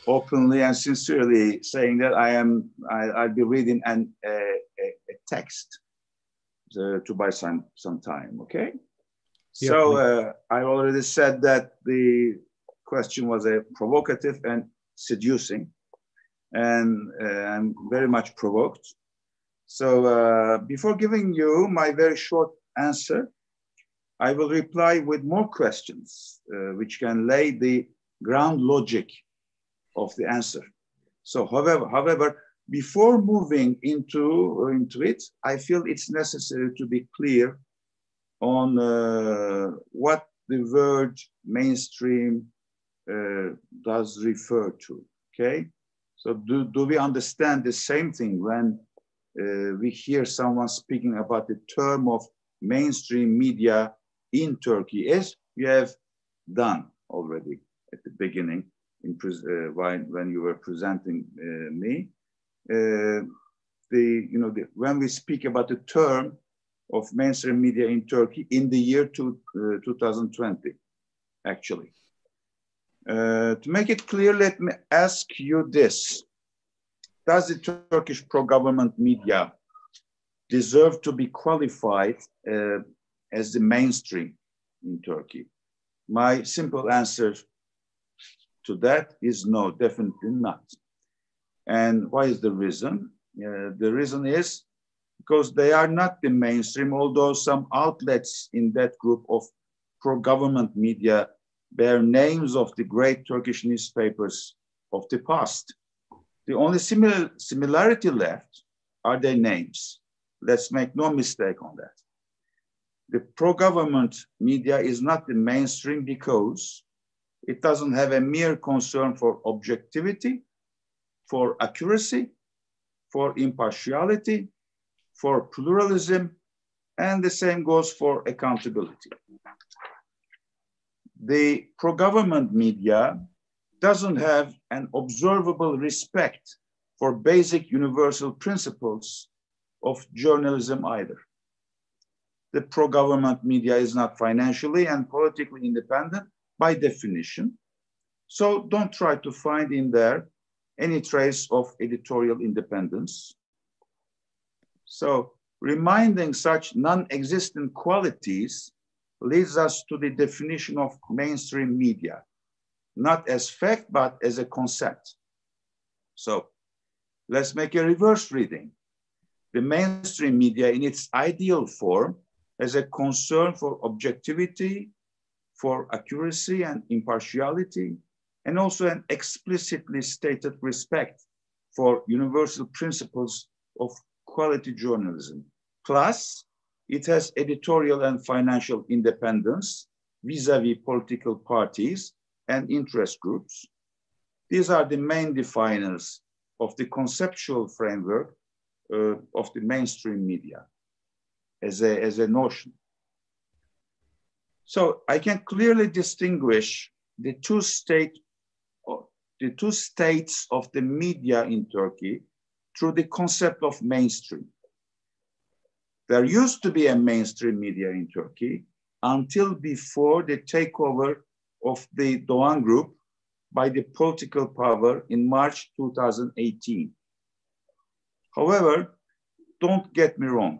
openly and sincerely saying that I'll be reading a text to buy some time, okay? Yeah, so I already said that the question was a provocative and seducing, and I'm very much provoked. So before giving you my very short answer, I will reply with more questions, which can lay the ground logic of the answer. So, however, before moving into it, I feel it's necessary to be clear on what the word mainstream does refer to. Okay, so do we understand the same thing when we hear someone speaking about the term of mainstream media in Turkey, as you have done already at the beginning when you were presenting me? When we speak about the term of mainstream media in Turkey in the year 2020, actually. To make it clear, let me ask you this. Does the Turkish pro-government media deserve to be qualified as the mainstream in Turkey? My simple answer to that is no, definitely not. And why is the reason? The reason is because they are not the mainstream, although some outlets in that group of pro-government media bear names of the great Turkish newspapers of the past. The only similarity left are their names. Let's make no mistake on that. The pro-government media is not the mainstream because it doesn't have a mere concern for objectivity, for accuracy, for impartiality, for pluralism, and the same goes for accountability. The pro-government media doesn't have an observable respect for basic universal principles of journalism either. The pro-government media is not financially and politically independent by definition. So don't try to find in there any trace of editorial independence. So reminding such non-existent qualities leads us to the definition of mainstream media, not as fact, but as a concept. So let's make a reverse reading. The mainstream media in its ideal form has a concern for objectivity, for accuracy and impartiality, and also an explicitly stated respect for universal principles of quality journalism. Plus, it has editorial and financial independence vis-a-vis political parties and interest groups. These are the main definers of the conceptual framework of the mainstream media as a notion. So I can clearly distinguish the two states of the media in Turkey through the concept of mainstream. There used to be a mainstream media in Turkey until before the takeover of the Doğan Group by the political power in March 2018. However, don't get me wrong,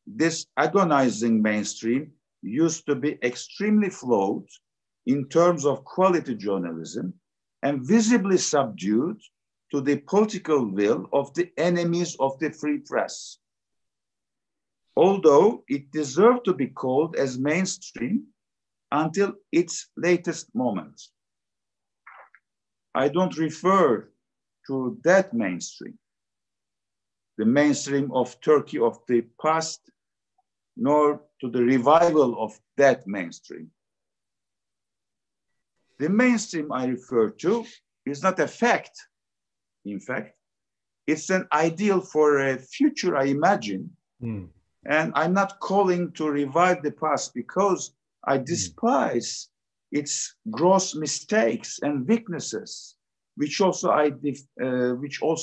this agonizing mainstream used to be extremely flawed in terms of quality journalism and visibly subdued to the political will of the enemies of the free press. Although it deserved to be called as mainstream until its latest moment. I don't refer to that mainstream, the mainstream of Turkey of the past, nor to the revival of that mainstream. The mainstream I refer to is not a fact. In fact, it's an ideal for a future I imagine. And I'm not calling to revive the past because I despise its gross mistakes and weaknesses, which are also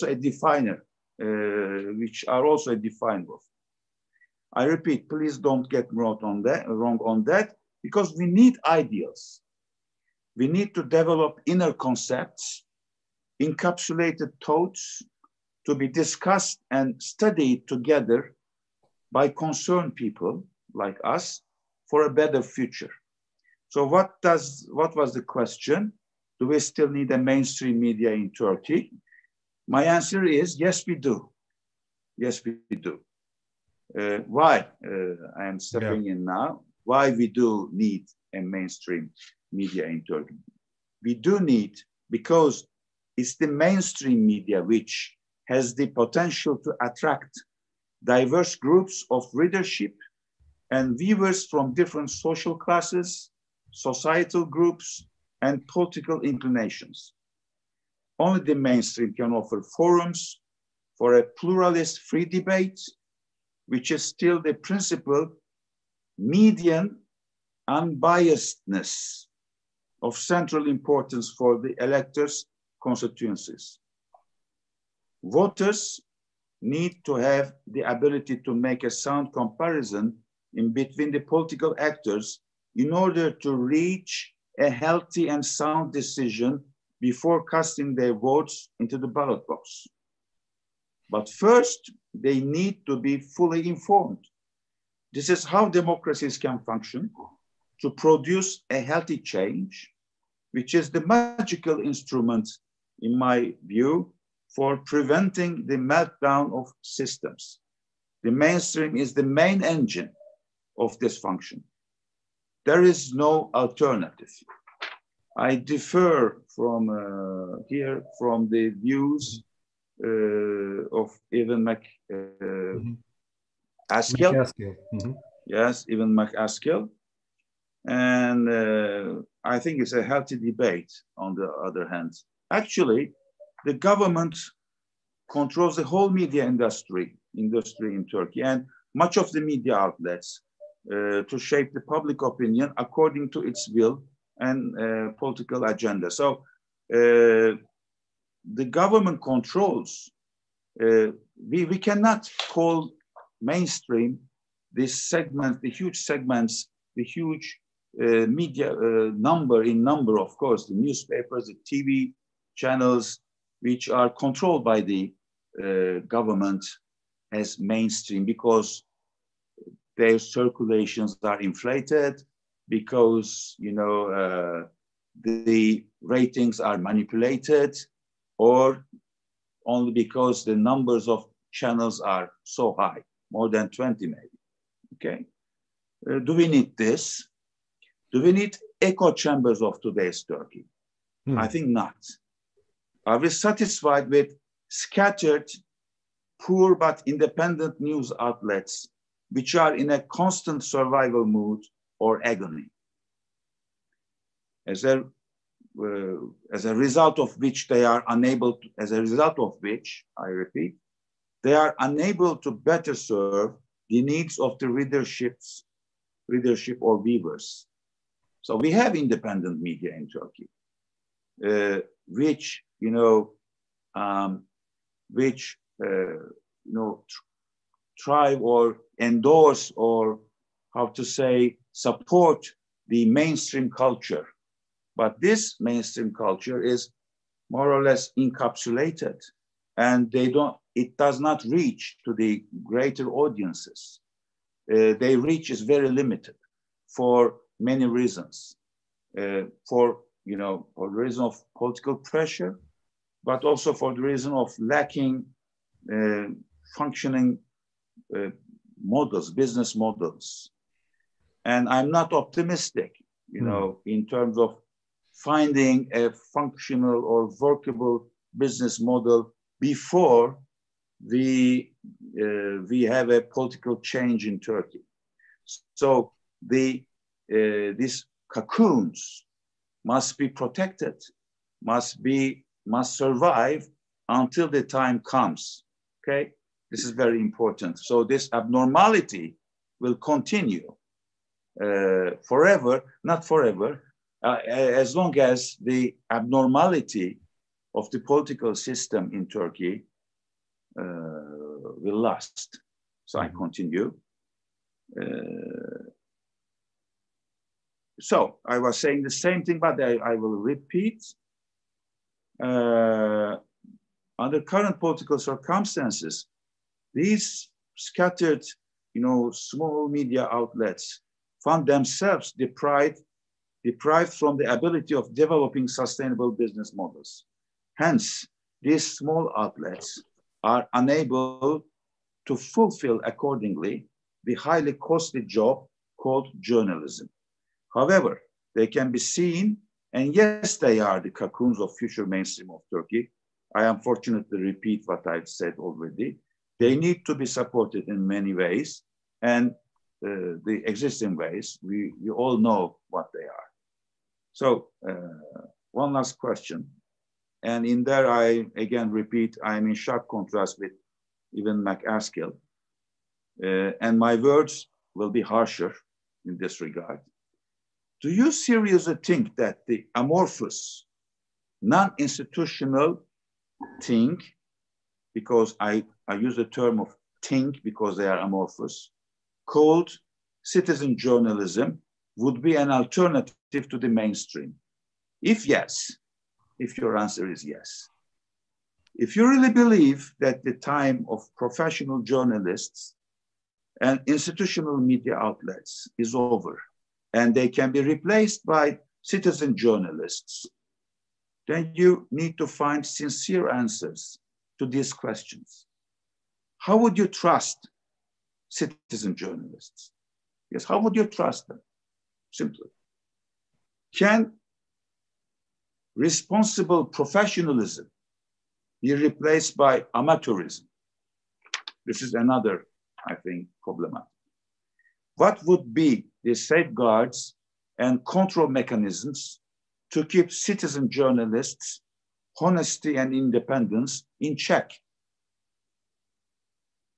a definer, which are also a definer. I repeat, please don't get me wrong on that, because we need ideals. We need to develop inner concepts, encapsulated thoughts to be discussed and studied together by concerned people like us for a better future. So what was the question? Do we still need a mainstream media in Turkey? My answer is yes, we do. Yes, we do. Why? I am stepping in now. Why we do need a mainstream media in Turkey? We do need, because it's the mainstream media which has the potential to attract diverse groups of readership and viewers from different social classes, societal groups, and political inclinations. Only the mainstream can offer forums for a pluralist free debate, which is still the principal median unbiasedness of central importance for the electors' constituencies. Voters need to have the ability to make a sound comparison in between the political actors in order to reach a healthy and sound decision before casting their votes into the ballot box. But first, they need to be fully informed. This is how democracies can function, to produce a healthy change, which is the magical instrument, in my view, for preventing the meltdown of systems. The mainstream is the main engine of this function. there is no alternative. I differ from here from the views of even McAskill. Yes, even McAskill. And I think it's a healthy debate on the other hand. Actually, the government controls the whole media industry in Turkey and much of the media outlets to shape the public opinion according to its will and political agenda. So the government controls, we cannot call mainstream this segment, the huge segments, the huge media number, of course, the newspapers, the TV channels, which are controlled by the government as mainstream because their circulations are inflated, because, you know, the ratings are manipulated, or only because the numbers of channels are so high, more than 20 maybe, okay? Do we need this? Do we need echo chambers of today's Turkey? I think not. Are we satisfied with scattered, poor but independent news outlets which are in a constant survival mood or agony? As a result of which they are unable to, as a result of which, I repeat, they are unable to better serve the needs of the readership or viewers. So we have independent media in Turkey, which, you know, thrive or endorse or how to say, support the mainstream culture. But this mainstream culture is more or less encapsulated and it does not reach to the greater audiences. Their reach is very limited for many reasons. For the reason of political pressure, but also for the reason of lacking functioning models, business models. And I'm not optimistic, in terms of finding a functional or workable business model before we have a political change in Turkey. So these cocoons must be protected, must survive until the time comes. Okay, this is very important. So this abnormality will continue forever, not forever, as long as the abnormality of the political system in Turkey will last. So I continue. So I was saying the same thing, but I will repeat. Under current political circumstances, these scattered, small media outlets found themselves deprived from the ability of developing sustainable business models. Hence, these small outlets are unable to fulfill accordingly the highly costly job called journalism. However, they can be seen, and yes, they are the cocoons of future mainstream of Turkey. I unfortunately repeat what I've said already. They need to be supported in many ways, and the existing ways, we all know what they are. So one last question. And in there, I again repeat, I'm in sharp contrast with even McAskill. And my words will be harsher in this regard. Do you seriously think that the amorphous, non-institutional thing, because I use the term of think because they are amorphous, called citizen journalism would be an alternative to the mainstream? If yes, if your answer is yes. If you really believe that the time of professional journalists and institutional media outlets is over and they can be replaced by citizen journalists, then you need to find sincere answers to these questions. How would you trust citizen journalists? Yes, how would you trust them? simply. Can responsible professionalism be replaced by amateurism? This is another, I think, problematic. What would be the safeguards and control mechanisms to keep citizen journalists' honesty and independence in check?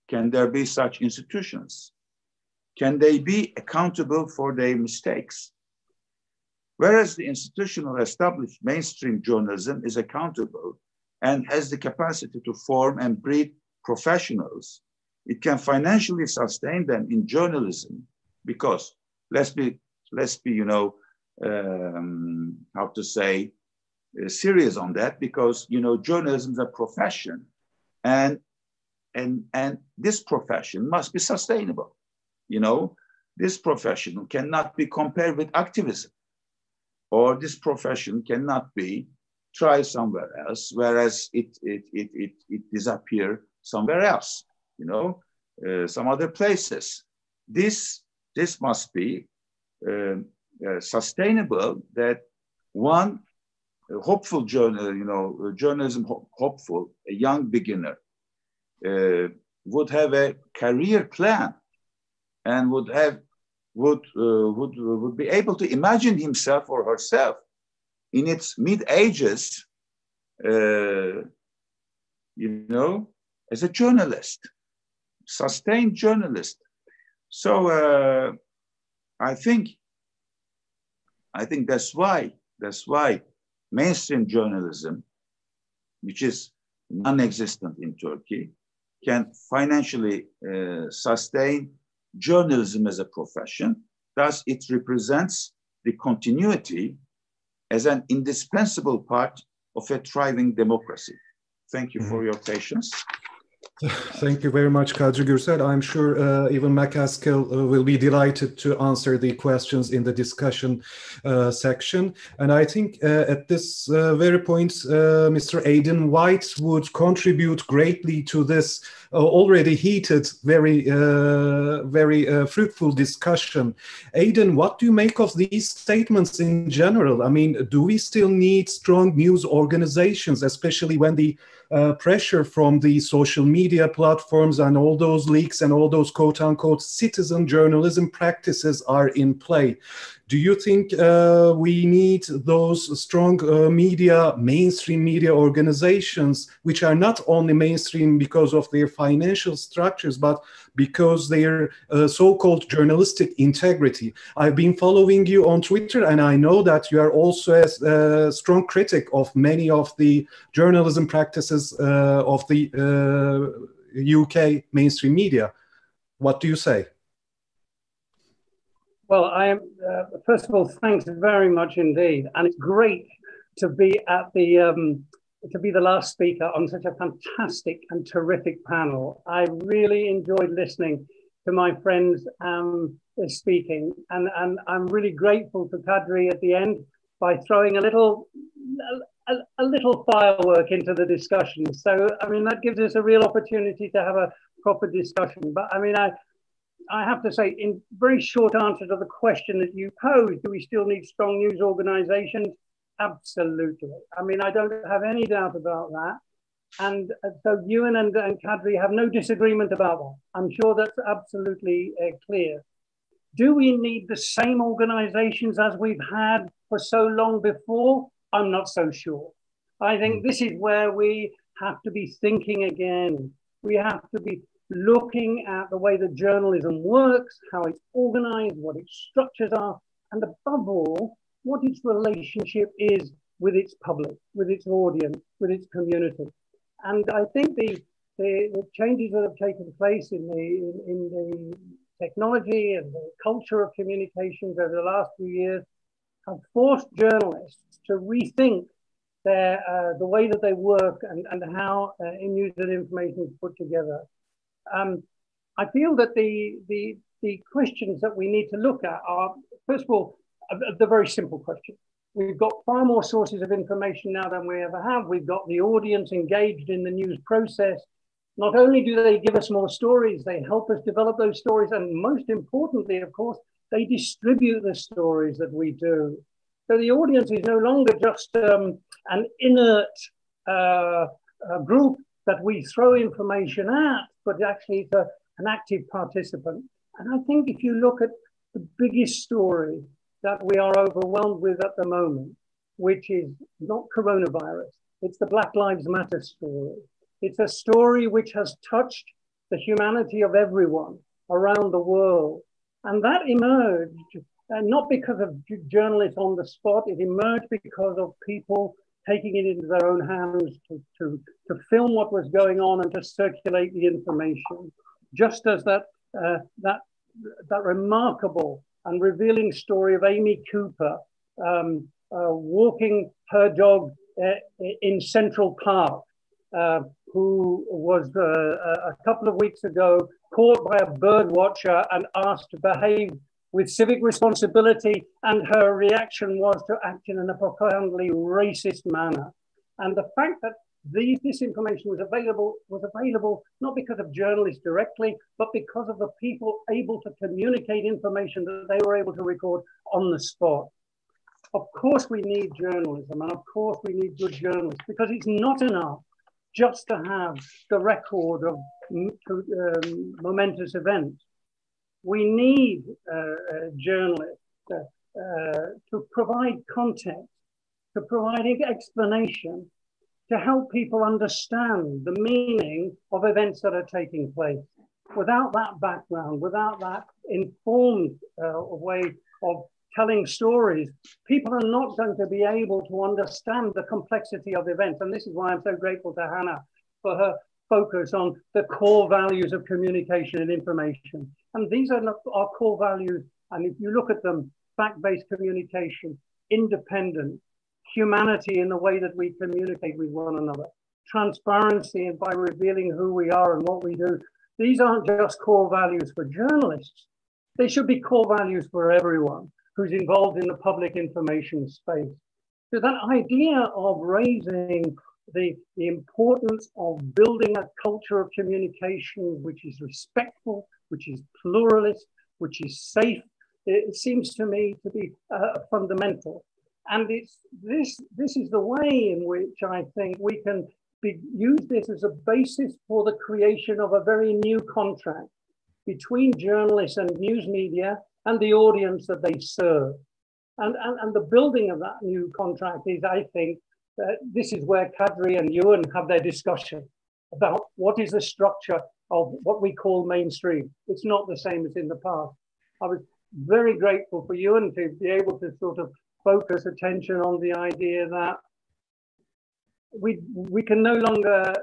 Can there be such institutions? Can they be accountable for their mistakes? Whereas the institutional established mainstream journalism is accountable and has the capacity to form and breed professionals, it can financially sustain them in journalism because, let's be, how to say, serious on that, because, journalism is a profession, and this profession must be sustainable. This profession cannot be compared with activism, or this profession cannot be tried somewhere else, whereas it disappear somewhere else, some other places. This must be sustainable, that one hopeful journalism hopeful, a young beginner, would have a career plan and would be able to imagine himself or herself in its mid-ages, as a journalist, sustained journalist. So I think that's why mainstream journalism, which is non-existent in Turkey, can financially sustain journalism as a profession. Thus, it represents the continuity as an indispensable part of a thriving democracy. Thank you for your patience. Thank you very much, Kadri Gürsel. I'm sure even McCaskill will be delighted to answer the questions in the discussion section. And I think at this very point, Mr. Aidan White would contribute greatly to this already heated, very fruitful discussion. Aidan, what do you make of these statements in general? I mean, do we still need strong news organizations, especially when the pressure from the social media platforms and all those leaks and all those quote-unquote citizen journalism practices are in play? Do you think we need those strong mainstream media organizations, which are not only mainstream because of their financial structures, but because their so-called journalistic integrity? I've been following you on Twitter, and I know that you are also a strong critic of many of the journalism practices of the UK mainstream media. What do you say? Well, I am. First of all, thanks very much indeed, and it's great to be at the last speaker on such a fantastic and terrific panel. I really enjoyed listening to my friends speaking, and I'm really grateful to Kadri at the end by throwing a little firework into the discussion. So, I mean, that gives us a real opportunity to have a proper discussion. But I mean, I have to say, in very short answer to the question that you posed, do we still need strong news organizations? Absolutely. I mean, I don't have any doubt about that. And so Ewan and Kadri have no disagreement about that. I'm sure that's absolutely clear. Do we need the same organizations as we've had for so long before? I'm not so sure. I think this is where we have to be thinking again. We have to be looking at the way that journalism works, how it's organized, what its structures are, and above all, what its relationship is with its public, with its audience, with its community. And I think the changes that have taken place in the technology and the culture of communications over the last few years have forced journalists to rethink the way that they work and how news and information is put together. I feel that the questions that we need to look at are, first of all, the very simple question. We've got far more sources of information now than we ever have. We've got the audience engaged in the news process. Not only do they give us more stories, they help us develop those stories. And most importantly, of course, They distribute the stories that we do. So the audience is no longer just an inert group that we throw information at, but actually it's an active participant. And I think if you look at the biggest story that we are overwhelmed with at the moment, which is not coronavirus, it's the Black Lives Matter story. It's a story which has touched the humanity of everyone around the world. And that emerged not because of journalists on the spot, it emerged because of people taking it into their own hands to film what was going on and to circulate the information. Just as that remarkable and revealing story of Amy Cooper walking her dog in Central Park, who was a couple of weeks ago caught by a bird watcher and asked to behave with civic responsibility, and her reaction was to act in a profoundly racist manner. And the fact that this information was available not because of journalists directly, but because of the people able to communicate information that they were able to record on the spot. Of course we need journalism, and of course we need good journalists, because it's not enough just to have the record of momentous events. We need journalists to provide context, to provide explanation, to help people understand the meaning of events that are taking place. Without that background, without that informed way of telling stories, people are not going to be able to understand the complexity of events. And this is why I'm so grateful to Hannah for her focus on the core values of communication and information. And these are our core values. And if you look at them, fact-based communication, independent, humanity in the way that we communicate with one another, transparency and by revealing who we are and what we do. These aren't just core values for journalists. They should be core values for everyone who's involved in the public information space. So that idea of raising the importance of building a culture of communication which is respectful, which is pluralist, which is safe, it seems to me to be fundamental. And this is the way in which I think we can use this as a basis for the creation of a very new contract between journalists and news media and the audience that they serve. And the building of that new contract is, I think, this is where Kadri and Ewan have their discussion about what is the structure of what we call mainstream. It's not the same as in the past. I was very grateful for Ewan to be able to sort of focus attention on the idea that we can no longer,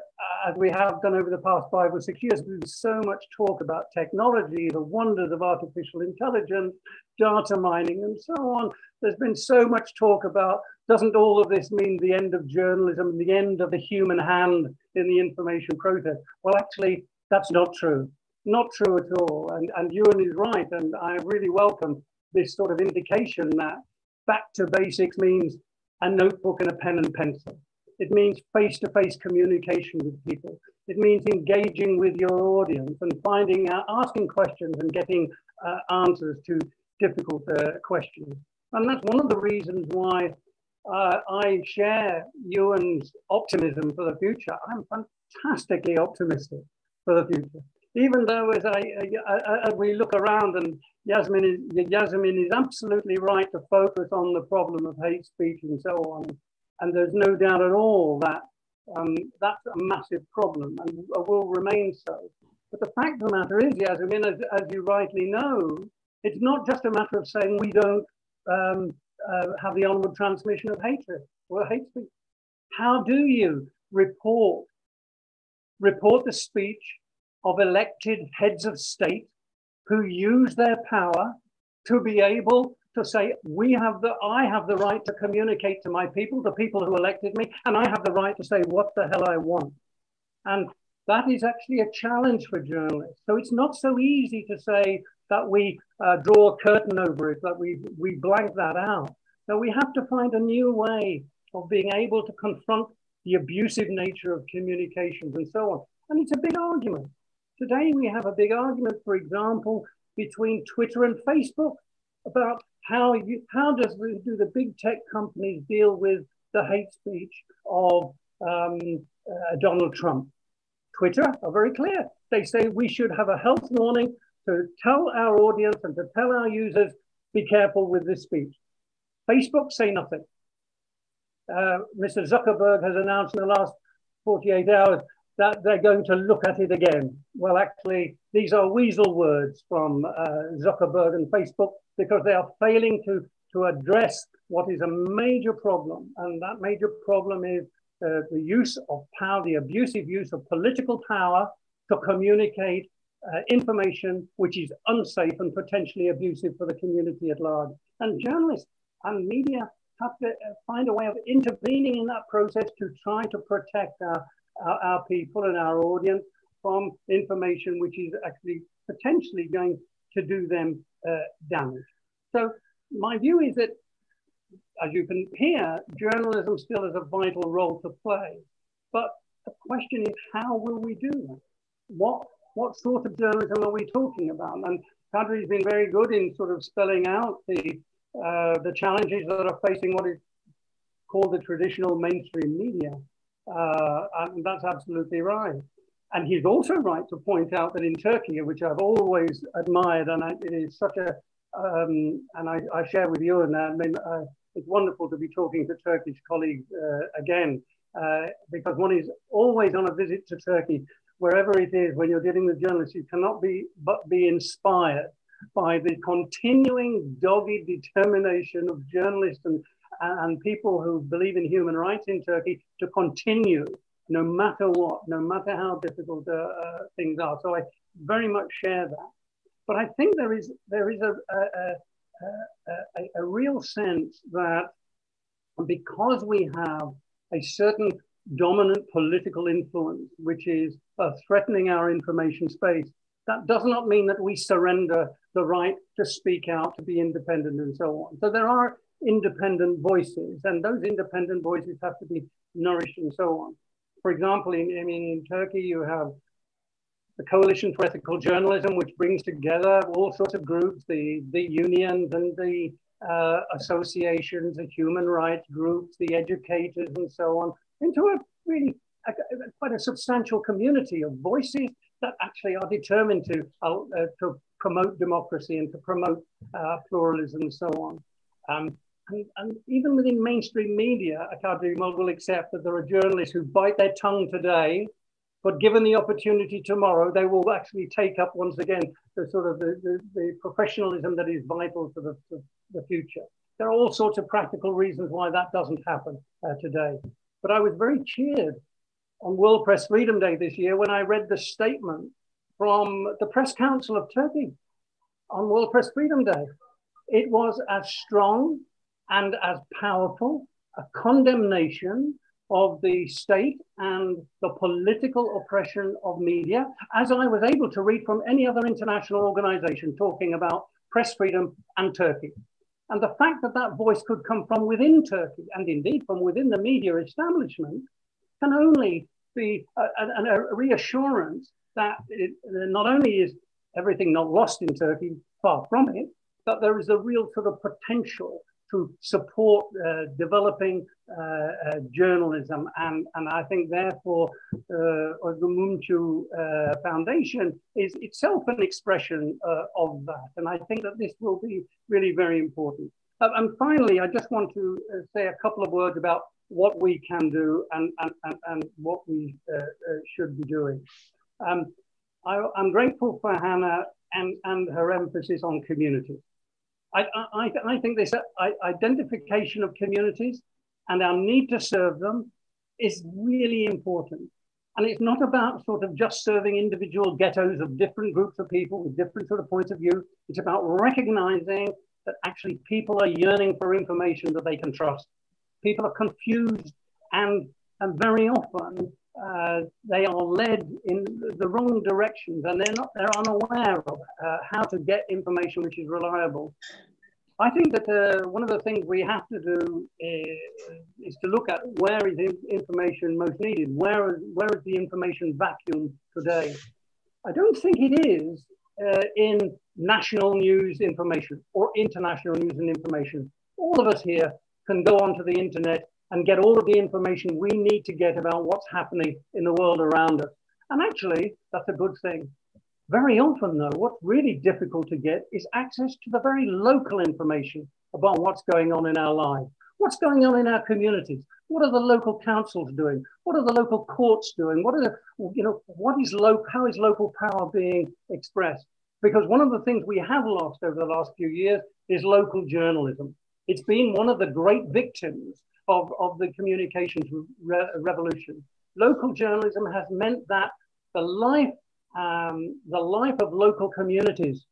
as we have done over the past 5 or 6 years, there's so much talk about technology, the wonders of artificial intelligence, data mining, and so on. There's been so much talk about, doesn't all of this mean the end of journalism, the end of the human hand in the information process? Well, actually, that's not true. Not true at all. And Ewan is right, and I really welcome this sort of indication that back to basics means a notebook and a pen and pencil. It means face-to-face communication with people. It means engaging with your audience and finding out, asking questions and getting answers to difficult questions. And that's one of the reasons why I share Ewan's optimism for the future. I'm fantastically optimistic for the future. Even though as we look around, and Yasmin is absolutely right to focus on the problem of hate speech and so on. And there's no doubt at all that that's a massive problem and will remain so. But the fact of the matter is, Yasmin, as you rightly know, it's not just a matter of saying we don't have the onward transmission of hatred or hate speech. How do you report the speech of elected heads of state who use their power to be able to say, I have the right to communicate to my people, the people who elected me, and I have the right to say what the hell I want. And that is actually a challenge for journalists. So it's not so easy to say that we draw a curtain over it, that we blank that out. So we have to find a new way of being able to confront the abusive nature of communications and so on. And it's a big argument. Today we have a big argument, for example, between Twitter and Facebook about how do the big tech companies deal with the hate speech of Donald Trump. Twitter are very clear. They say we should have a health warning to tell our audience and to tell our users, be careful with this speech. Facebook say nothing. Mr. Zuckerberg has announced in the last 48 hours that they're going to look at it again. Well, actually, these are weasel words from Zuckerberg and Facebook, because they are failing to address what is a major problem. And that major problem is the use of power, the abusive use of political power to communicate information which is unsafe and potentially abusive for the community at large. And journalists and media have to find a way of intervening in that process to try to protect our people and our audience from information which is actually potentially going to do them damage. So my view is that, as you can hear, journalism still has a vital role to play. But the question is, how will we do that? What sort of journalism are we talking about? And Kadri's been very good in sort of spelling out the challenges that are facing what is called the traditional mainstream media. And that's absolutely right. And he's also right to point out that in Turkey, which I've always admired, and it is such a, and I share with you, and I mean, it's wonderful to be talking to Turkish colleagues again, because one is always on a visit to Turkey, wherever it is, when you're dealing with journalists, you cannot but be inspired by the continuing dogged determination of journalists and people who believe in human rights in Turkey to continue no matter what, no matter how difficult things are. So I very much share that. But I think there is a real sense that because we have a certain dominant political influence, which is threatening our information space, that does not mean that we surrender the right to speak out, to be independent and so on. So there are independent voices, and those independent voices have to be nourished and so on. For example, in Turkey, you have the Coalition for Ethical Journalism, which brings together all sorts of groups, the unions and the associations, the human rights groups, the educators and so on, into a really quite a substantial community of voices that actually are determined to promote democracy and to promote pluralism and so on. And even within mainstream media, Kadri will accept that there are journalists who bite their tongue today, but given the opportunity tomorrow, they will actually take up once again the sort of the professionalism that is vital for the future. There are all sorts of practical reasons why that doesn't happen today. But I was very cheered on World Press Freedom Day this year when I read the statement from the Press Council of Turkey on World Press Freedom Day. It was as strong and as powerful a condemnation of the state and the political oppression of media as I was able to read from any other international organization talking about press freedom and Turkey. And the fact that that voice could come from within Turkey, and indeed from within the media establishment, can only be a reassurance that not only is everything not lost in Turkey, far from it, but there is a real sort of potential to support developing journalism. And I think therefore the Mumcu Foundation is itself an expression of that. And I think that this will be really very important. And finally, I just want to say a couple of words about what we can do and what we should be doing. I'm grateful for Hannah and her emphasis on community. I think this identification of communities and our need to serve them is really important. And it's not about sort of just serving individual ghettos of different groups of people with different sort of points of view. It's about recognizing that actually people are yearning for information that they can trust. People are confused and very often they are led in the wrong directions and they're unaware of how to get information which is reliable. I think that one of the things we have to do is to look at where is information most needed, where is the information vacuum today. I don't think it is in national news information or international news and information. All of us here can go onto the internet and get all of the information we need to get about what's happening in the world around us. And actually, that's a good thing. Very often, though, what's really difficult to get is access to the very local information about what's going on in our lives. What's going on in our communities? What are the local councils doing? What are the local courts doing? What are the, how is local power being expressed? Because one of the things we have lost over the last few years is local journalism. It's been one of the great victims of the communications revolution. Local journalism has meant that the life of local communities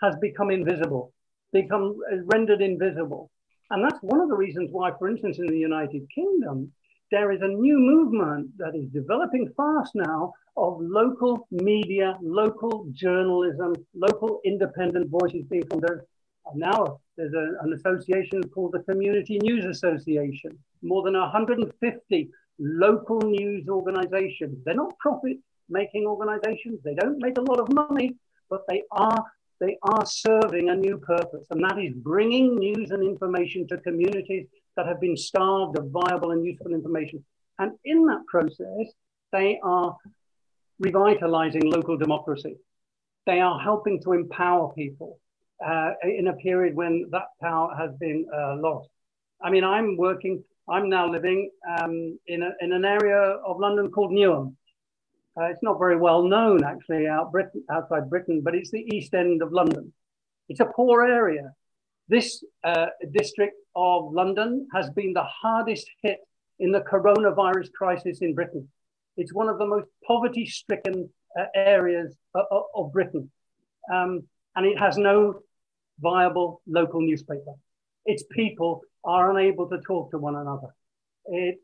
has become invisible, become rendered invisible. And that's one of the reasons why, for instance, in the United Kingdom, there is a new movement that is developing fast now of local media, local journalism, local independent voices being formed. Now there's an association called the Community News Association, more than 150 local news organizations. They're not profit-making organizations. They don't make a lot of money, but they are serving a new purpose, and that is bringing news and information to communities that have been starved of viable and useful information. And in that process, they are revitalizing local democracy. They are helping to empower people in a period when that power has been lost. I mean, I'm now living in an area of London called Newham. It's not very well known, actually, outside Britain, but it's the East End of London. It's a poor area. This district of London has been the hardest hit in the coronavirus crisis in Britain. It's one of the most poverty-stricken areas of Britain. And it has no viable local newspaper. Its people are unable to talk to one another.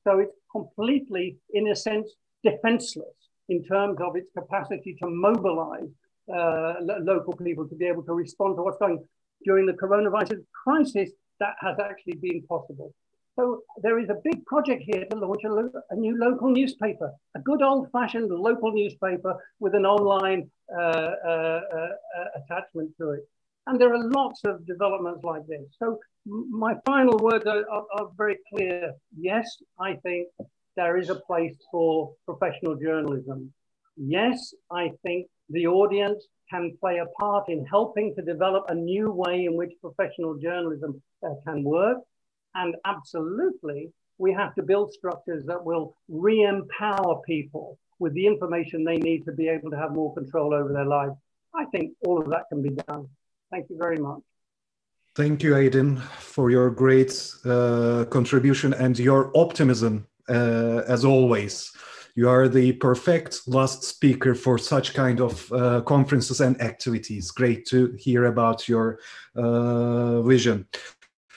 So it's completely, in a sense, defenseless in terms of its capacity to mobilize local people to be able to respond to what's going on. During the coronavirus crisis, that has actually been possible. So there is a big project here to launch a new local newspaper, a good old-fashioned local newspaper with an online attachment to it. And there are lots of developments like this. So my final words are very clear. Yes, I think there is a place for professional journalism. Yes, I think the audience can play a part in helping to develop a new way in which professional journalism can work. And absolutely, we have to build structures that will re-empower people with the information they need to be able to have more control over their lives. I think all of that can be done. Thank you very much. Thank you, Aidan, for your great contribution and your optimism, as always. You are the perfect last speaker for such kind of conferences and activities. Great to hear about your vision.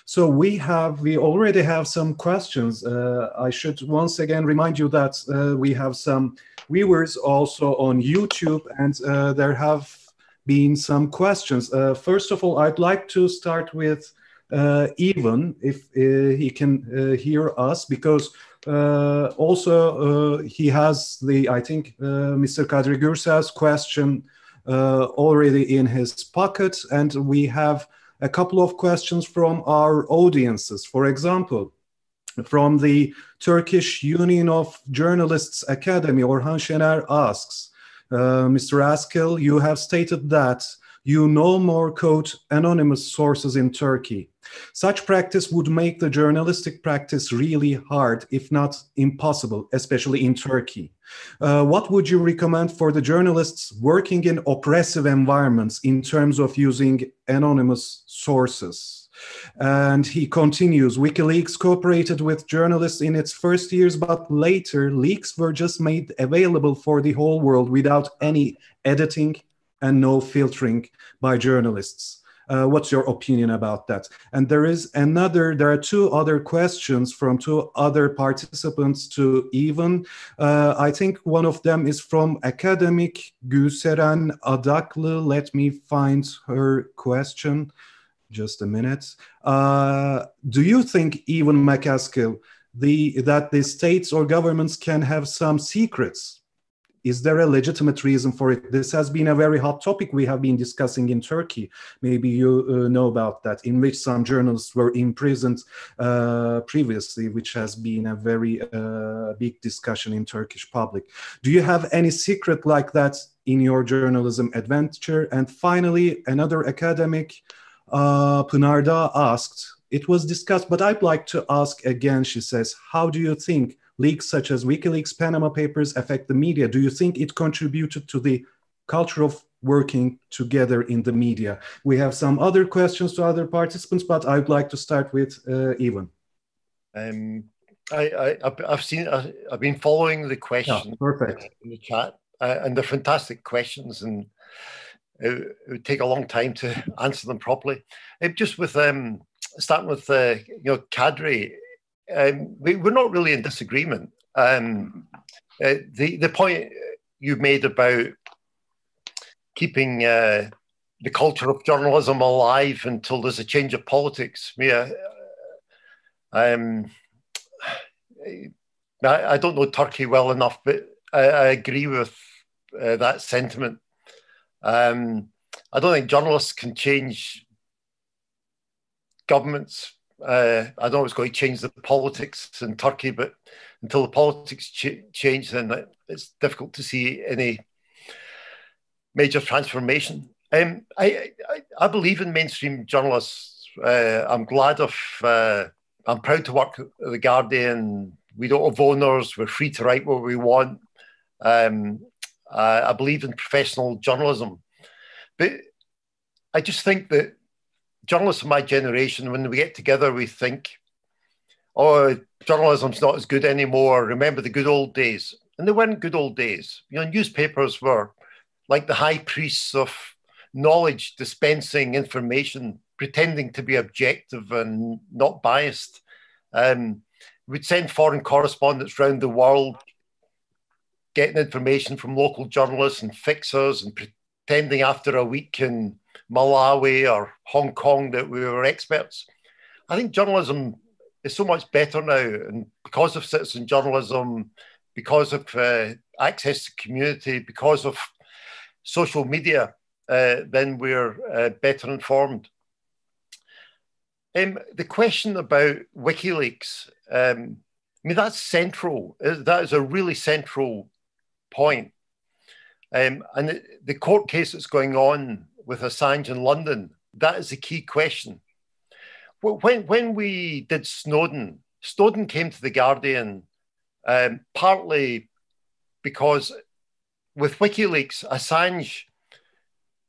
So we already have some questions. I should once again remind you that we have some viewers also on YouTube, and there have been some questions. First of all, I'd like to start with Ivan, if he can hear us, because also he has I think Mr. Kadri Gürsel's question already in his pocket, and we have a couple of questions from our audiences. For example, from the Turkish Union of Journalists Academy, Orhan Şener asks, Mr. Askell, you have stated that you no more quote anonymous sources in Turkey. Such practice would make the journalistic practice really hard, if not impossible, especially in Turkey. What would you recommend for the journalists working in oppressive environments in terms of using anonymous sources? And he continues, WikiLeaks cooperated with journalists in its first years, but later leaks were just made available for the whole world without any editing and no filtering by journalists. What's your opinion about that? And there are two other questions from two other participants to Ivan. I think one of them is from academic Gülseren Adaklı. Let me find her question. Just a minute. Do you think, Ivan McCaskill, that the states or governments can have some secrets Is there a legitimate reason for it? This has been a very hot topic we have been discussing in Turkey. Maybe you know about that, in which some journalists were imprisoned previously, which has been a very big discussion in Turkish public. Do you have any secret like that in your journalism adventure? And finally, another academic, Pınarda, asked, it was discussed, but I'd like to ask again, she says, how do you think leaks such as WikiLeaks, Panama Papers affect the media? Do you think it contributed to the culture of working together in the media? We have some other questions to other participants, but I'd like to start with Ivan. I've been following the questions in the chat, and they're fantastic questions, and it would take a long time to answer them properly. Just with starting with Kadri. We're not really in disagreement. The point you made about keeping the culture of journalism alive until there's a change of politics. I don't know Turkey well enough, but I agree with that sentiment. I don't think journalists can change governments. I don't know it's going to change the politics in Turkey, but until the politics change, then it's difficult to see any major transformation. I believe in mainstream journalists. I'm proud to work at The Guardian. We don't have owners. We're free to write what we want. I believe in professional journalism. But I just think that journalists of my generation, when we get together, we think, oh, journalism's not as good anymore. Remember the good old days. And they weren't good old days. Newspapers were like the high priests of knowledge, dispensing information, pretending to be objective and not biased. We'd send foreign correspondents around the world, getting information from local journalists and fixers and pretending after a week in Malawi or Hong Kong that we were experts. I think journalism is so much better now, and because of citizen journalism, because of access to community, because of social media, then we're better informed. The question about WikiLeaks, that's central. That is a really central point. And the court case that's going on with Assange in London, that is the key question. When we did Snowden came to The Guardian partly because with WikiLeaks, Assange,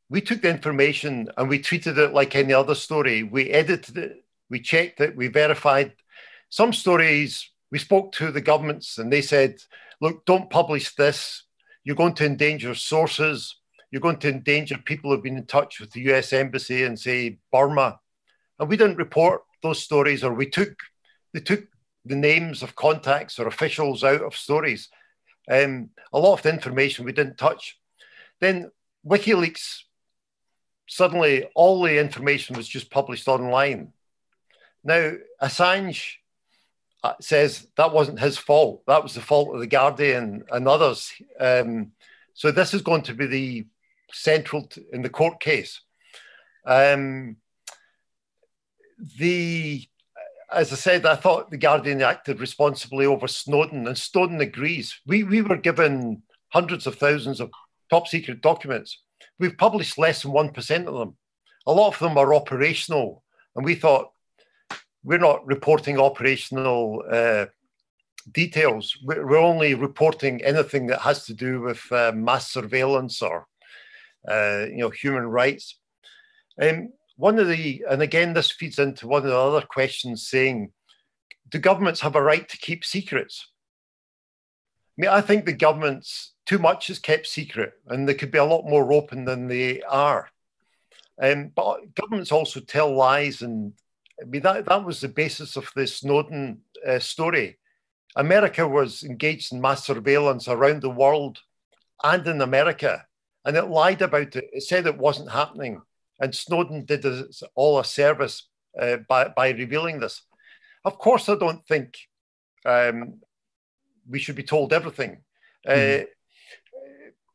we took the information and we treated it like any other story. We edited it, we checked it, we verified. Some stories, we spoke to the governments and they said, look, don't publish this. You're going to endanger sources. You're going to endanger people who've been in touch with the US Embassy in, say, Burma. And we didn't report those stories, or they took the names of contacts or officials out of stories. A lot of the information we didn't touch. Then WikiLeaks, suddenly all the information was just published online. Now, Assange says that wasn't his fault. That was the fault of The Guardian and others. So this is going to be the central in the court case. As I said, I thought The Guardian acted responsibly over Snowden, and Snowden agrees. We were given hundreds of thousands of top secret documents. We've published less than 1% of them. A lot of them are operational, and we thought, we're not reporting operational details. We're only reporting anything that has to do with mass surveillance or human rights. And again, this feeds into one of the other questions saying, do governments have a right to keep secrets? I think the governments, too much is kept secret, and they could be a lot more open than they are. But governments also tell lies, and that was the basis of the Snowden story. America was engaged in mass surveillance around the world and in America, and it lied about it. It said it wasn't happening. And Snowden did us all a service by revealing this. Of course, I don't think we should be told everything.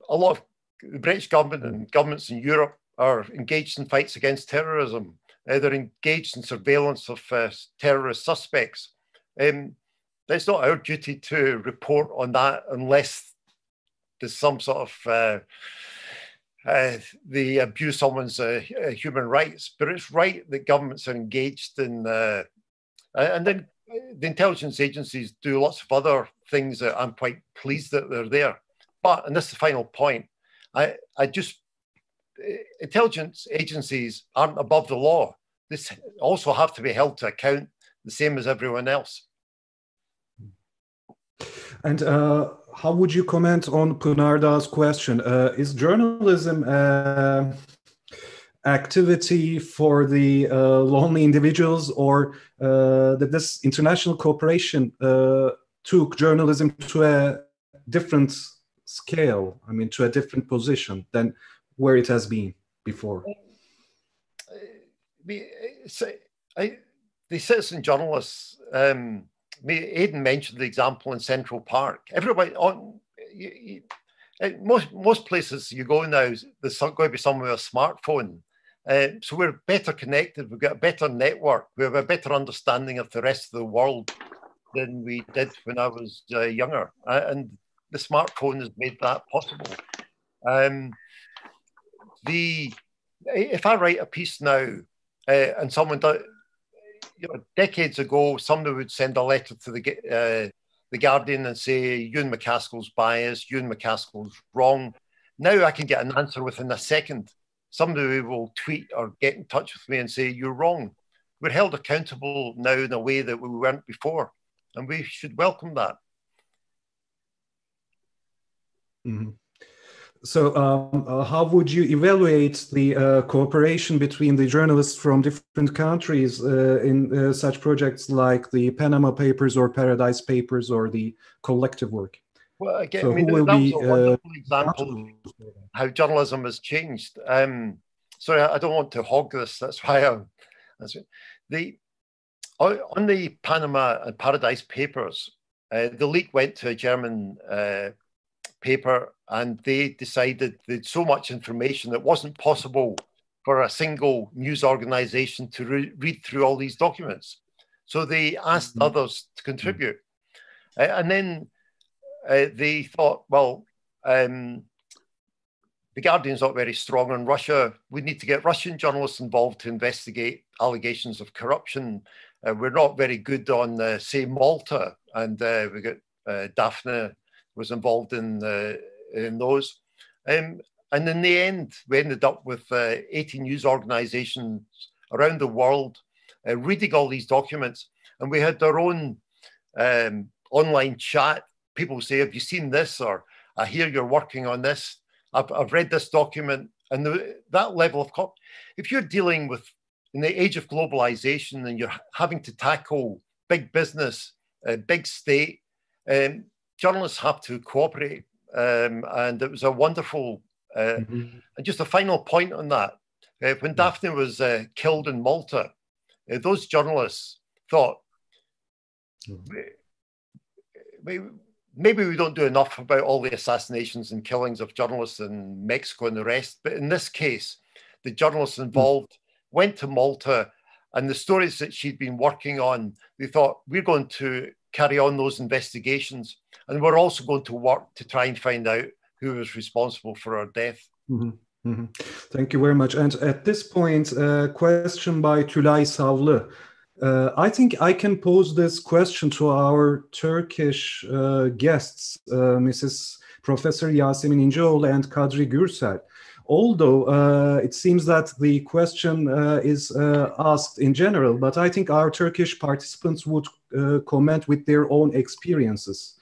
a lot of the British government and governments in Europe are engaged in fights against terrorism. They're engaged in surveillance of terrorist suspects. It's not our duty to report on that unless there's some sort of they abuse someone's human rights. But it's right that governments are engaged in, and then the intelligence agencies do lots of other things that I'm quite pleased that they're there. But, and this is the final point, intelligence agencies aren't above the law. This also have to be held to account the same as everyone else. And how would you comment on Punarda's question? Is journalism activity for the lonely individuals, or that this international cooperation took journalism to a different scale, I mean, to a different position than where it has been before? The citizen journalists, Aidan mentioned the example in Central Park. Everybody, most places you go now, there's going to be someone with a smartphone. So we're better connected, we've got a better network, we have a better understanding of the rest of the world than we did when I was younger. And the smartphone has made that possible. If I write a piece now and someone does, decades ago, somebody would send a letter to the Guardian and say, Ewan McCaskill's biased, Ewan McCaskill's wrong. Now I can get an answer within a second. Somebody will tweet or get in touch with me and say, you're wrong. We're held accountable now in a way that we weren't before, and we should welcome that. Mm-hmm. So how would you evaluate the cooperation between the journalists from different countries in such projects like the Panama Papers or Paradise Papers or the collective work? Well, again, so I mean, who will that be was a wonderful example of how journalism has changed. Sorry, I don't want to hog this. That's why on the Panama and Paradise Papers, the leak went to a German paper, and they decided they had so much information that it wasn't possible for a single news organization to read through all these documents. So they asked others to contribute. And then they thought, well, the Guardian's not very strong on Russia. We need to get Russian journalists involved to investigate allegations of corruption. We're not very good on, say, Malta, and we got Daphne was involved in those. And in the end, we ended up with 80 news organizations around the world reading all these documents. And we had our own online chat. People say, have you seen this? Or I hear you're working on this. I've read this document. And that level of, if you're dealing with, in the age of globalization, and you're having to tackle big business, big state, journalists have to cooperate, and it was a wonderful. And just a final point on that: when Daphne was killed in Malta, those journalists thought maybe we don't do enough about all the assassinations and killings of journalists in Mexico and the rest. But in this case, the journalists involved went to Malta, and the stories that she'd been working on, they thought, we're going to carry on those investigations. And we're also going to work to try and find out who was responsible for her death. Thank you very much. And at this point, a question by Tülay Savlı. I think I can pose this question to our Turkish guests, Mrs. Professor Yasemin İnceoğlu and Kadri Gürsel. Although it seems that the question is asked in general, but I think our Turkish participants would comment with their own experiences.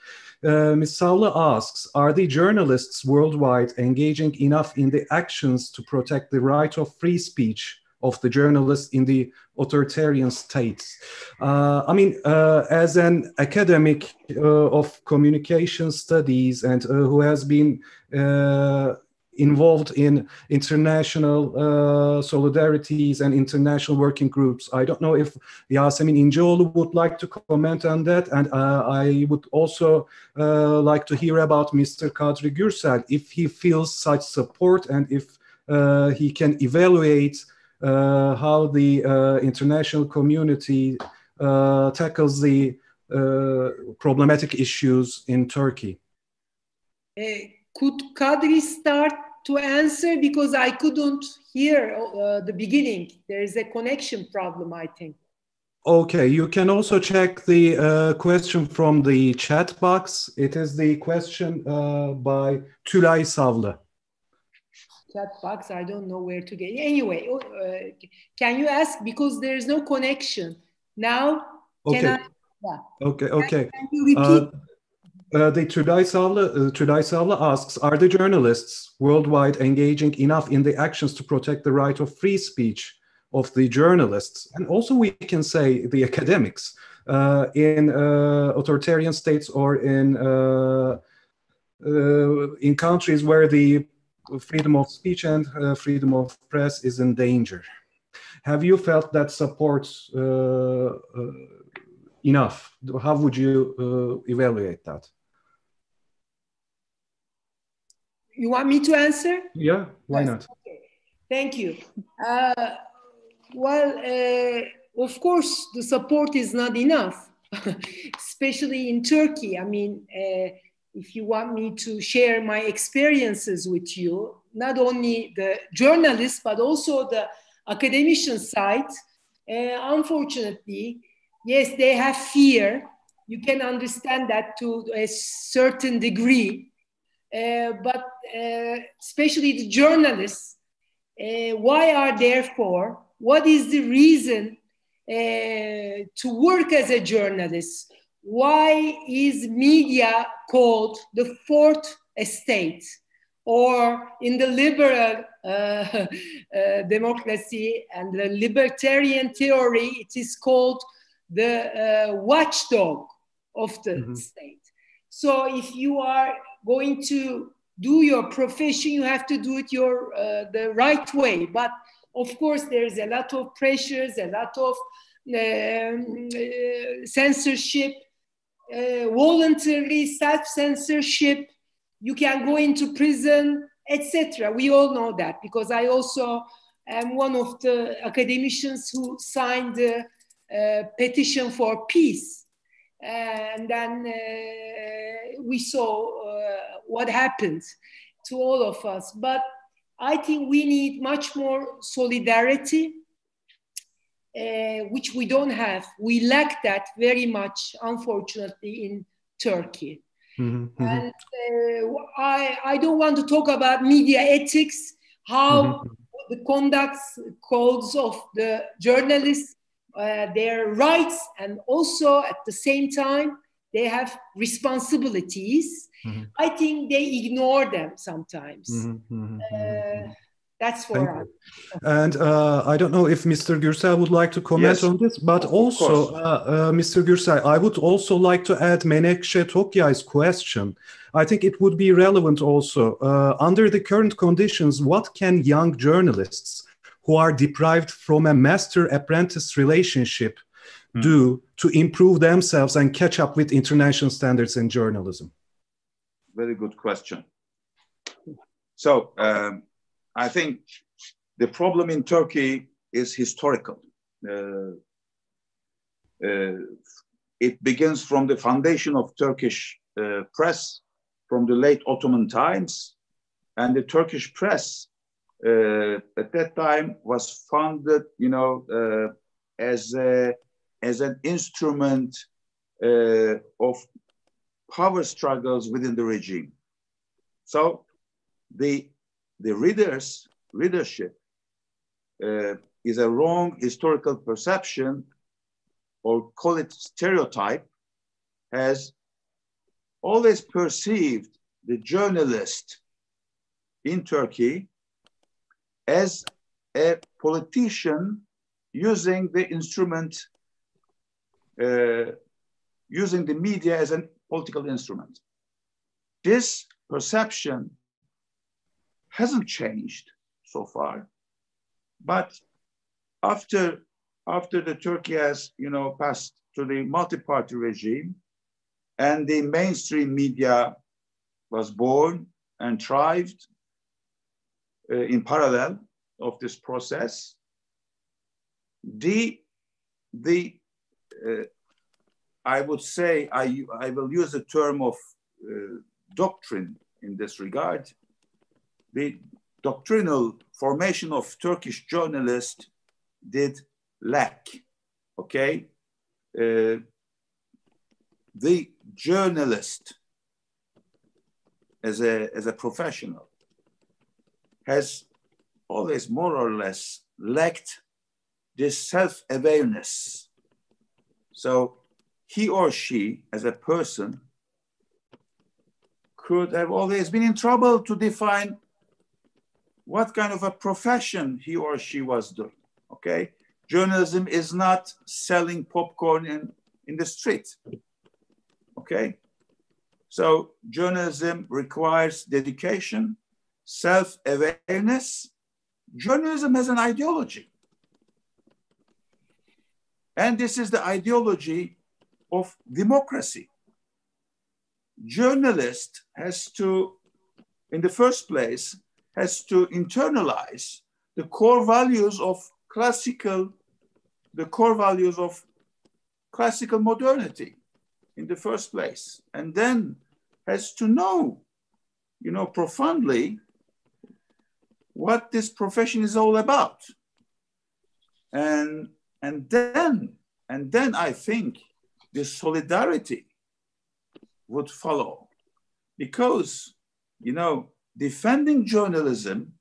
Ms. Savlı asks, are the journalists worldwide engaging enough in the actions to protect the right of free speech of the journalists in the authoritarian states? I mean, as an academic of communication studies and who has been involved in international solidarities and international working groups. I don't know if Yasemin İnceoğlu would like to comment on that, and I would also like to hear about Mr. Kadri Gürsel, if he feels such support and if he can evaluate how the international community tackles the problematic issues in Turkey. Could Kadri start to answer, because I couldn't hear the beginning. There is a connection problem, I think. Okay, you can also check the question from the chat box. It is the question by Tülay Savlı. Chat box, I don't know where to get. Anyway, can you ask, because there is no connection now? Okay. Can I? Yeah. Okay. Can you repeat? The Tülay Savlı asks, are the journalists worldwide engaging enough in the actions to protect the right of free speech of the journalists? And also we can say the academics in authoritarian states or in countries where the freedom of speech and freedom of press is in danger. Have you felt that support enough? How would you evaluate that? You want me to answer? Yeah, why yes. not? Okay. Thank you. Of course, the support is not enough, especially in Turkey. I mean, if you want me to share my experiences with you, not only the journalists, but also the academician side, unfortunately, yes, they have fear. You can understand that to a certain degree. But especially the journalists, why are there for? What is the reason to work as a journalist? Why is media called the fourth estate? Or in the liberal democracy and the libertarian theory, it is called the watchdog of the state. So if you are going to do your profession, you have to do it the right way. But of course, there's a lot of pressures, a lot of censorship, voluntary self-censorship. You can go into prison, etc. We all know that, because I also am one of the academicians who signed the petition for peace. And then we saw what happened to all of us. But I think we need much more solidarity, which we don't have. We lack that very much, unfortunately, in Turkey. And I don't want to talk about media ethics, how the conduct codes of the journalists, their rights, and also at the same time, they have responsibilities. I think they ignore them sometimes. That's for us. And I don't know if Mr. Gürsel would like to comment on this, but also, Mr. Gürsel, I would also like to add Menekşe Tokyay's question. I think it would be relevant also. Under the current conditions, what can young journalists who are deprived from a master-apprentice relationship do to improve themselves and catch up with international standards in journalism? Very good question. So, I think the problem in Turkey is historical. It begins from the foundation of Turkish press from the late Ottoman times, and the Turkish press at that time was founded, as an instrument of power struggles within the regime. So the readership is a wrong historical perception, or call it stereotype, has always perceived the journalist in Turkey as a politician using the instrument, using the media as a political instrument. This perception hasn't changed so far. But after the Turkey has, passed to the multi-party regime, and the mainstream media was born and thrived in parallel of this process, I would say, I will use the term of doctrine in this regard. The doctrinal formation of Turkish journalists did lack, okay? The journalist as a professional has always more or less lacked this self-awareness. So he or she as a person could have always been in trouble to define what kind of a profession he or she was doing, okay? Journalism is not selling popcorn in the street, okay? So journalism requires dedication, self-awareness. Journalism has an ideology. And this is the ideology of democracy. Journalist has to, in the first place, has to internalize the core values of classical modernity in the first place, and then has to know, profoundly what this profession is all about. And then I think the solidarity would follow, because, defending journalism,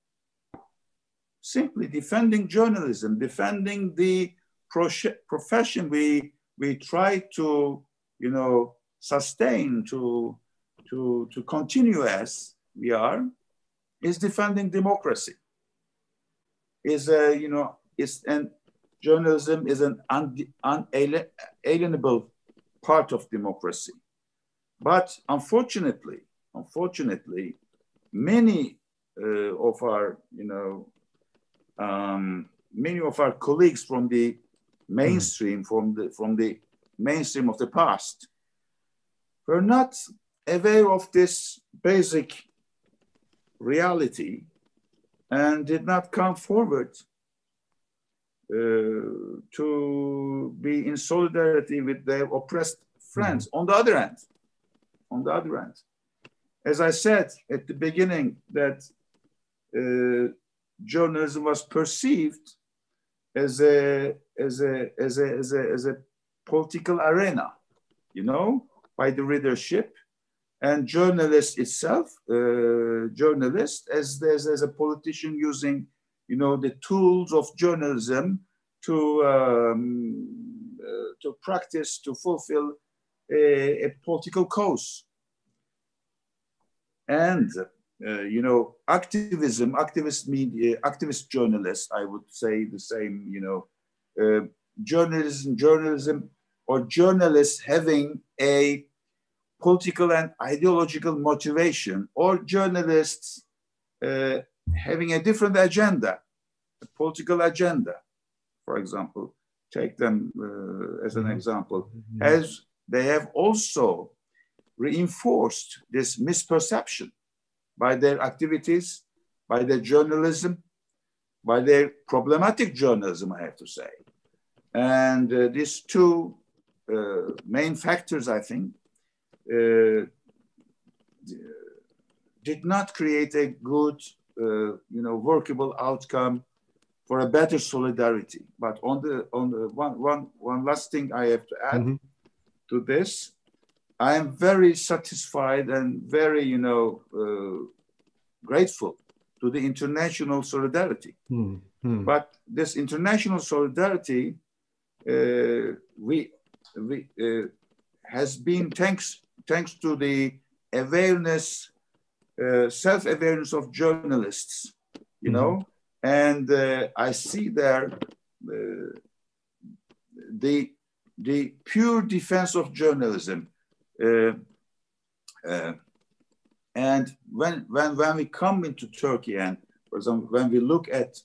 simply defending journalism, defending the profession we try to, sustain, to continue as we are, is defending democracy. And journalism is an unalienable part of democracy. But unfortunately, many of our, many of our colleagues from the mainstream, from the mainstream of the past, were not aware of this basic reality and did not come forward to be in solidarity with their oppressed friends. On the other hand, as I said at the beginning, that journalism was perceived as a political arena, by the readership, and journalist itself, journalist as a politician using, the tools of journalism to practice, to fulfill a political cause. And activist media, activist journalists, I would say the same, journalism or journalists having a political and ideological motivation, or journalists having a different agenda, a political agenda, for example, take them as an example, as they have also reinforced this misperception by their activities, by their journalism, by their problematic journalism, I have to say. And these two main factors, I think, did not create a good, workable outcome for a better solidarity. But on the one last thing I have to add to this, I am very satisfied and very, grateful to the international solidarity. But this international solidarity, has been thanks to the awareness, self-awareness of journalists, and I see there the pure defense of journalism And when we come into Turkey, and for example, when we look at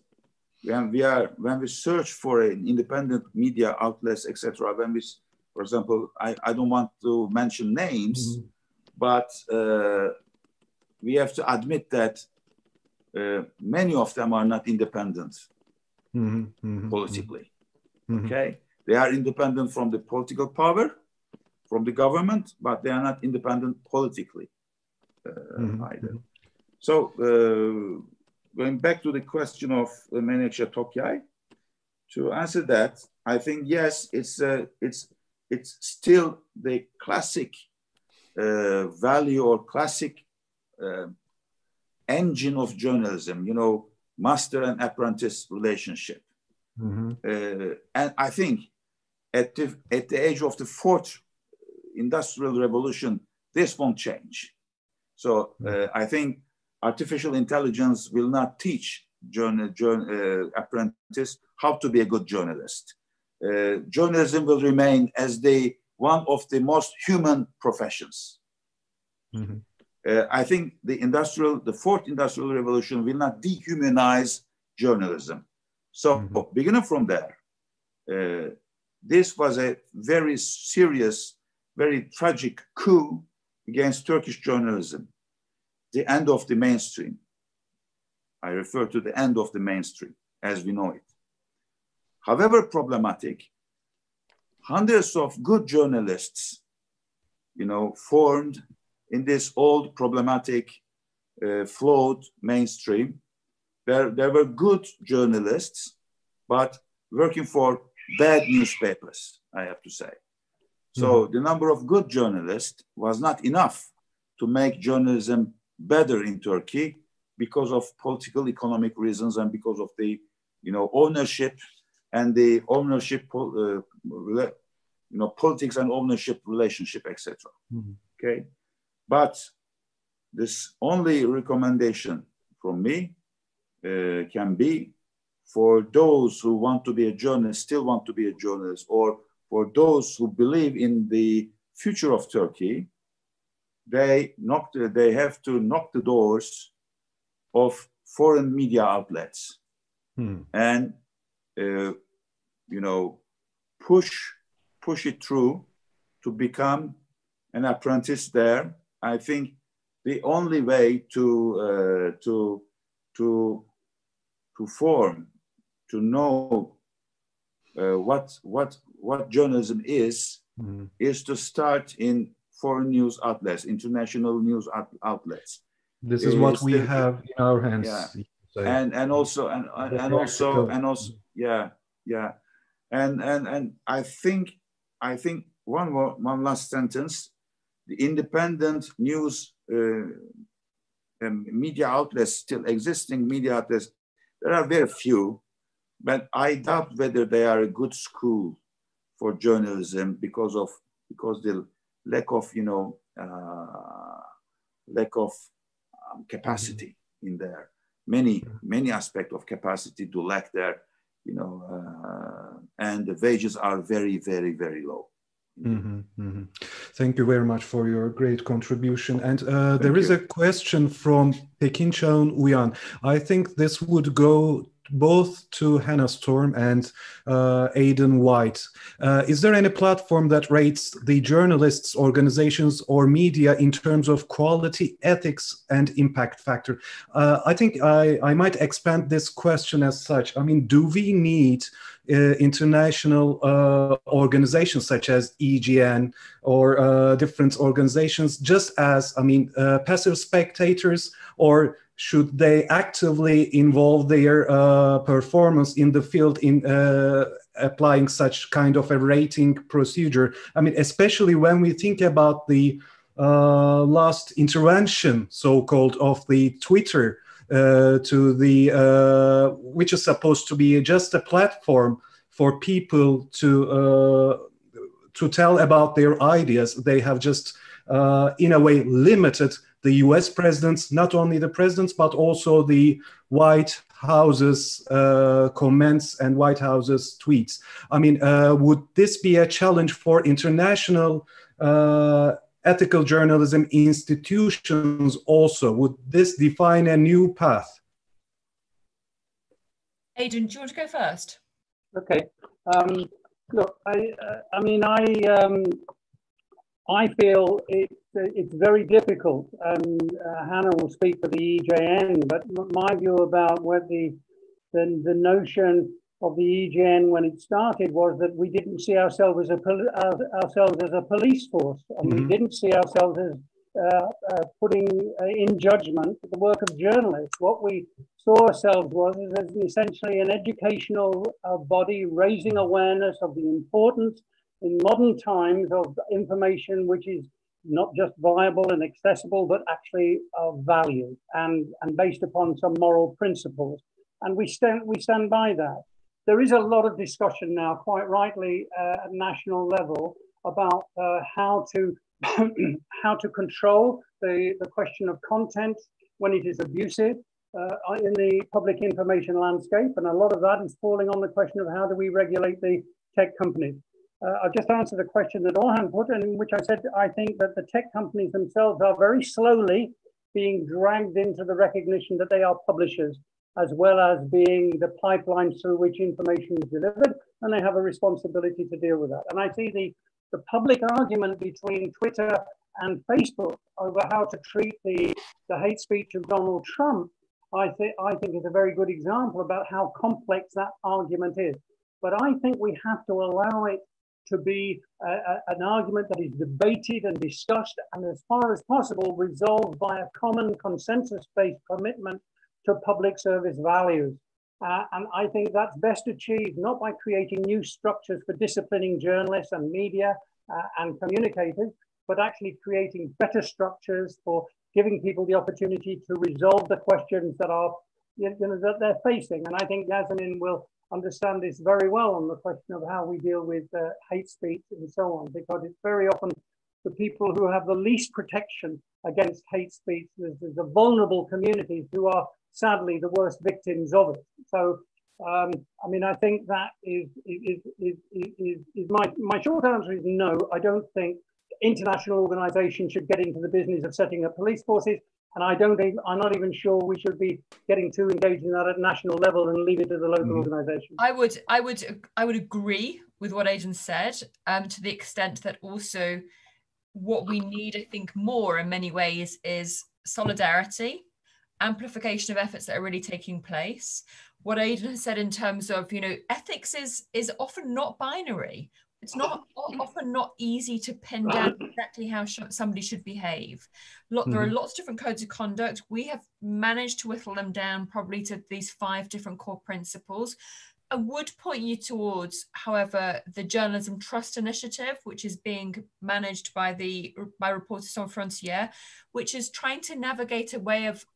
when we search for an independent media outlets, etc. When we, for example, I don't want to mention names, but we have to admit that many of them are not independent politically. Okay, they are independent from the political power, from the government, but they are not independent politically either. So going back to the question of Menekşe Tokyay, to answer that, I think yes, it's still the classic value or classic engine of journalism, you know, master and apprentice relationship. And I think at the age of the fourth industrial revolution, this won't change. So I think artificial intelligence will not teach apprentice how to be a good journalist. Journalism will remain as one of the most human professions. I think the fourth industrial revolution will not dehumanize journalism. So beginning from there, this was a very serious, very tragic coup against Turkish journalism, the end of the mainstream. I refer to the end of the mainstream as we know it. However problematic, hundreds of good journalists, you know, formed in this old problematic, flawed mainstream. There were good journalists, but working for bad newspapers, I have to say. So the number of good journalists was not enough to make journalism better in Turkey because of political, economic reasons and because of the, you know, ownership and the ownership, politics and ownership relationship, etc. Okay, but this only recommendation from me can be for those who want to be a journalist, still want to be a journalist, or for those who believe in the future of Turkey, they have to knock the doors of foreign media outlets and push it through to become an apprentice there. I think the only way to form, to know what journalism is to start in foreign news outlets, international news outlets. This is what we have in our hands. Yeah. And also I think one last sentence. The independent news media outlets, still existing media outlets, there are very few, but I doubt whether they are a good school for journalism because the lack of capacity in there. Many aspects of capacity do lack there, and the wages are very, very, very low. Thank you very much for your great contribution. And there is a question from Pekincheon Uyan. I think this would go both to Hannah Storm and Aidan White. Is there any platform that rates the journalists, organizations, or media in terms of quality, ethics, and impact factor? I think I might expand this question as such. I mean, do we need international organizations such as EGN or different organizations just as, passive spectators, or should they actively involve their performance in the field in applying such kind of a rating procedure? I mean, especially when we think about the last intervention, so-called, of the Twitter to the which is supposed to be just a platform for people to tell about their ideas. They have just in a way limited the US presidents, not only the presidents, but also the White House's comments and White House's tweets. I mean, would this be a challenge for international ethical journalism institutions also? Would this define a new path? Aidan, do you want to go first? Okay. Look, I feel it's very difficult. Hannah will speak for the EJN, but my view about what the notion of the EJN when it started was that we didn't see ourselves as a police force, and we didn't see ourselves as putting in judgment the work of journalists. What we saw ourselves was as essentially an educational body raising awareness of the importance in modern times of information which is not just viable and accessible, but actually of value and based upon some moral principles. And we stand by that. There is a lot of discussion now, quite rightly, at national level about how to how to control the question of content when it is abusive in the public information landscape. And a lot of that is falling on the question of how do we regulate the tech companies. I've just answered a question that Orhan put, in which I said I think that the tech companies themselves are very slowly being dragged into the recognition that they are publishers, as well as being the pipelines through which information is delivered, and they have a responsibility to deal with that. And I see the public argument between Twitter and Facebook over how to treat the hate speech of Donald Trump, I think is a very good example about how complex that argument is. But I think we have to allow it to be an argument that is debated and discussed, and as far as possible, resolved by a common consensus-based commitment to public service values. And I think that's best achieved not by creating new structures for disciplining journalists and media and communicators, but actually creating better structures for giving people the opportunity to resolve the questions that are, that they're facing. And I think Yasemin will understand this very well on the question of how we deal with hate speech and so on, because it's very often the people who have the least protection against hate speech, the vulnerable communities who are sadly the worst victims of it. So, I mean, I think that is my short answer is no. I don't think international organizations should get into the business of setting up police forces. And I'm not even sure we should be getting too engaged in that at national level and leave it to the local organization. I would agree with what Aidan said, to the extent that also what we need, I think, more in many ways is solidarity, amplification of efforts that are really taking place. What Aidan has said in terms of, ethics is often not binary. It's not often not easy to pin down exactly how somebody should behave. There are lots of different codes of conduct. We have managed to whittle them down probably to these 5 different core principles. I would point you towards, however, the Journalism Trust Initiative, which is being managed by Reporters Sans Frontières, which is trying to navigate a way of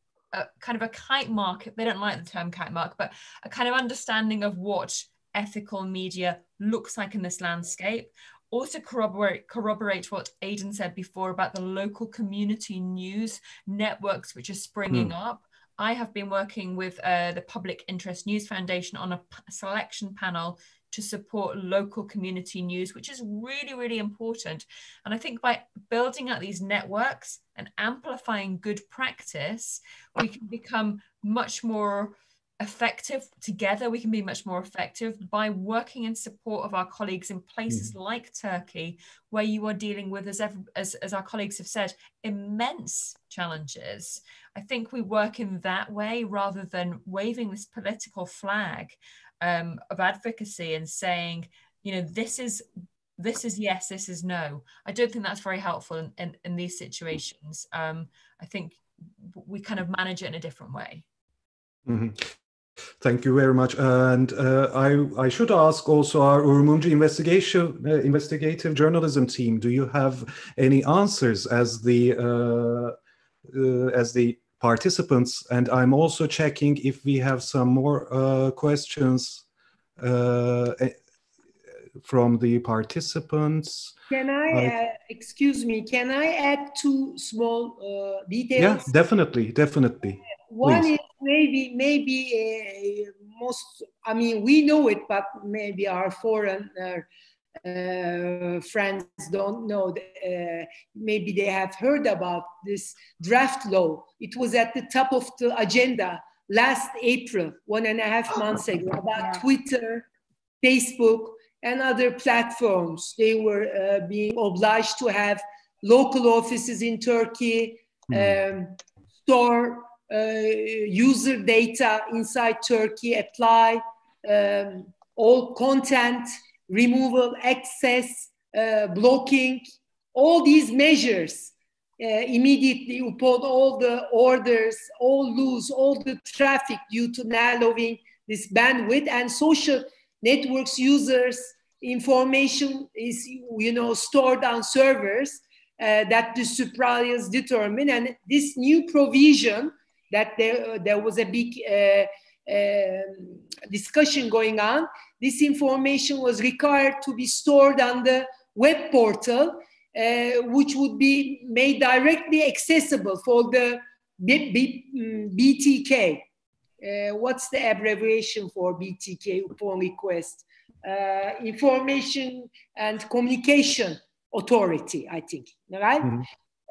kind of a kite mark. They don't like the term kite mark, but a kind of understanding of what ethical media looks like in this landscape. Also corroborate what Aidan said before about the local community news networks which are springing up. I have been working with the Public Interest News Foundation on a selection panel to support local community news, which is really, really important. And I think by building out these networks and amplifying good practice, we can become much more effective together. We can be much more effective by working in support of our colleagues in places like Turkey, where you are dealing with, as our colleagues have said, immense challenges. I think we work in that way rather than waving this political flag of advocacy and saying, this is yes, this is no. I don't think that's very helpful in these situations. I think we kind of manage it in a different way. Thank you very much. And I should ask also our Mumcu investigative journalism team, do you have any answers as the participants? And I'm also checking if we have some more questions from the participants. Can I, excuse me, can I add 2 small details? Yeah, definitely. One Please. is maybe most, I mean, we know it, but maybe our foreign friends don't know, maybe they have heard about this draft law. It was at the top of the agenda last April, 1.5 months ago, about Twitter, Facebook, and other platforms. They were being obliged to have local offices in Turkey, store user data inside Turkey, apply all content, removal, access, blocking, all these measures immediately upon all the orders, all lose all the traffic due to narrowing this bandwidth, and social networks users information is, you know, stored on servers that the suppliers determine. And this new provision that there was a big discussion going on, this information was required to be stored on the web portal, which would be made directly accessible for the BTK. What's the abbreviation for BTK upon request? Information and Communication Authority, I think, right? Mm-hmm.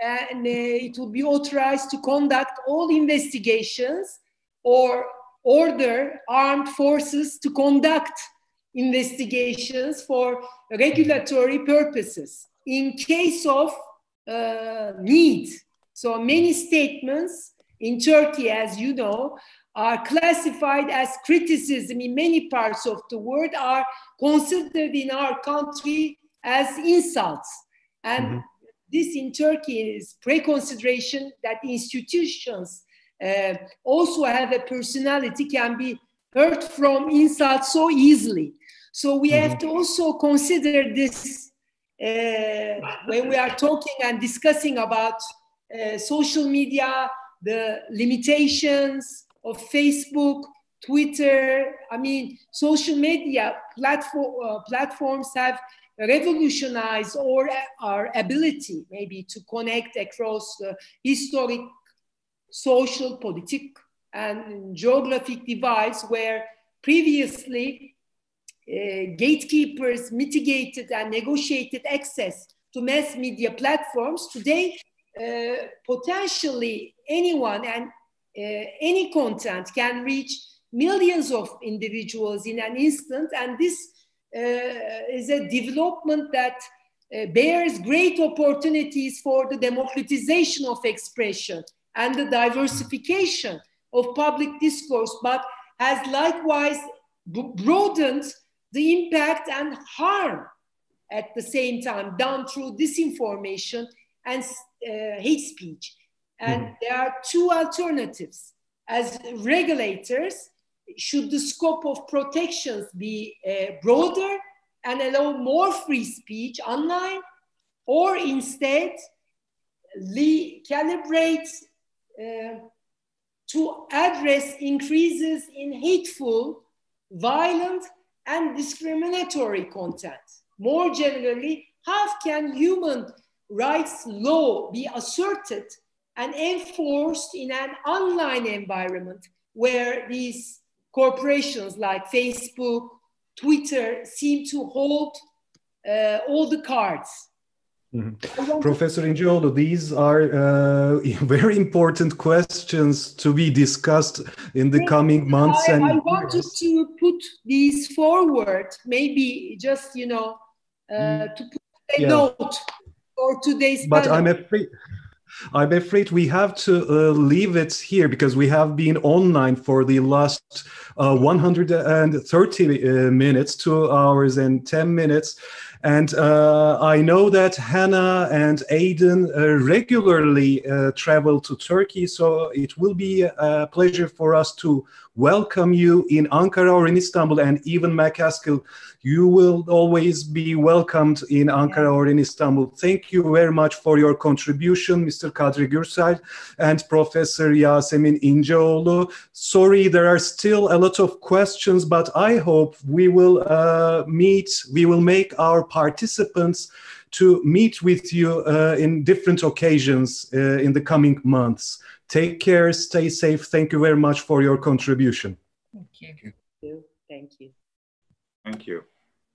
And it would be authorized to conduct all investigations or order armed forces to conduct investigations for regulatory purposes in case of need. So many statements in Turkey, as you know, are classified as criticism in many parts of the world, are considered in our country as insults. And this in Turkey is pre-consideration that institutions also have a personality, can be hurt from insults so easily. So we have to also consider this when we are talking and discussing about social media, the limitations of Facebook, Twitter. I mean, social media platforms have revolutionized our ability maybe to connect across the historic, social, political, and geographic divides where previously gatekeepers mitigated and negotiated access to mass media platforms. Today, potentially anyone and any content can reach millions of individuals in an instant, and this is a development that bears great opportunities for the democratization of expression and the diversification of public discourse, but has likewise broadened the impact and harm at the same time done through disinformation and hate speech. And there are two alternatives. As regulators, should the scope of protections be broader and allow more free speech online, or instead calibrate to address increases in hateful, violent, and discriminatory content? More generally, how can human rights law be asserted and enforced in an online environment where these corporations like Facebook, Twitter seem to hold all the cards? Professor İnceoğlu, these are very important questions to be discussed in the coming months and I wanted to put these forward, maybe just, you know, to put a note for today's But panel. I'm afraid we have to leave it here because we have been online for the last 130 minutes, 2 hours and 10 minutes. And I know that Hannah and Aiden regularly travel to Turkey, so it will be a pleasure for us to welcome you in Ankara or in Istanbul, and even Makaskil. You will always be welcomed in Ankara or in Istanbul. Thank you very much for your contribution, Mr. Kadri Gürsel and Professor Yasemin İnceoğlu. Sorry, there are still a lot of questions, but I hope we will make our participants to meet with you in different occasions in the coming months. Take care, stay safe. Thank you very much for your contribution. Thank you. Thank you. Thank you.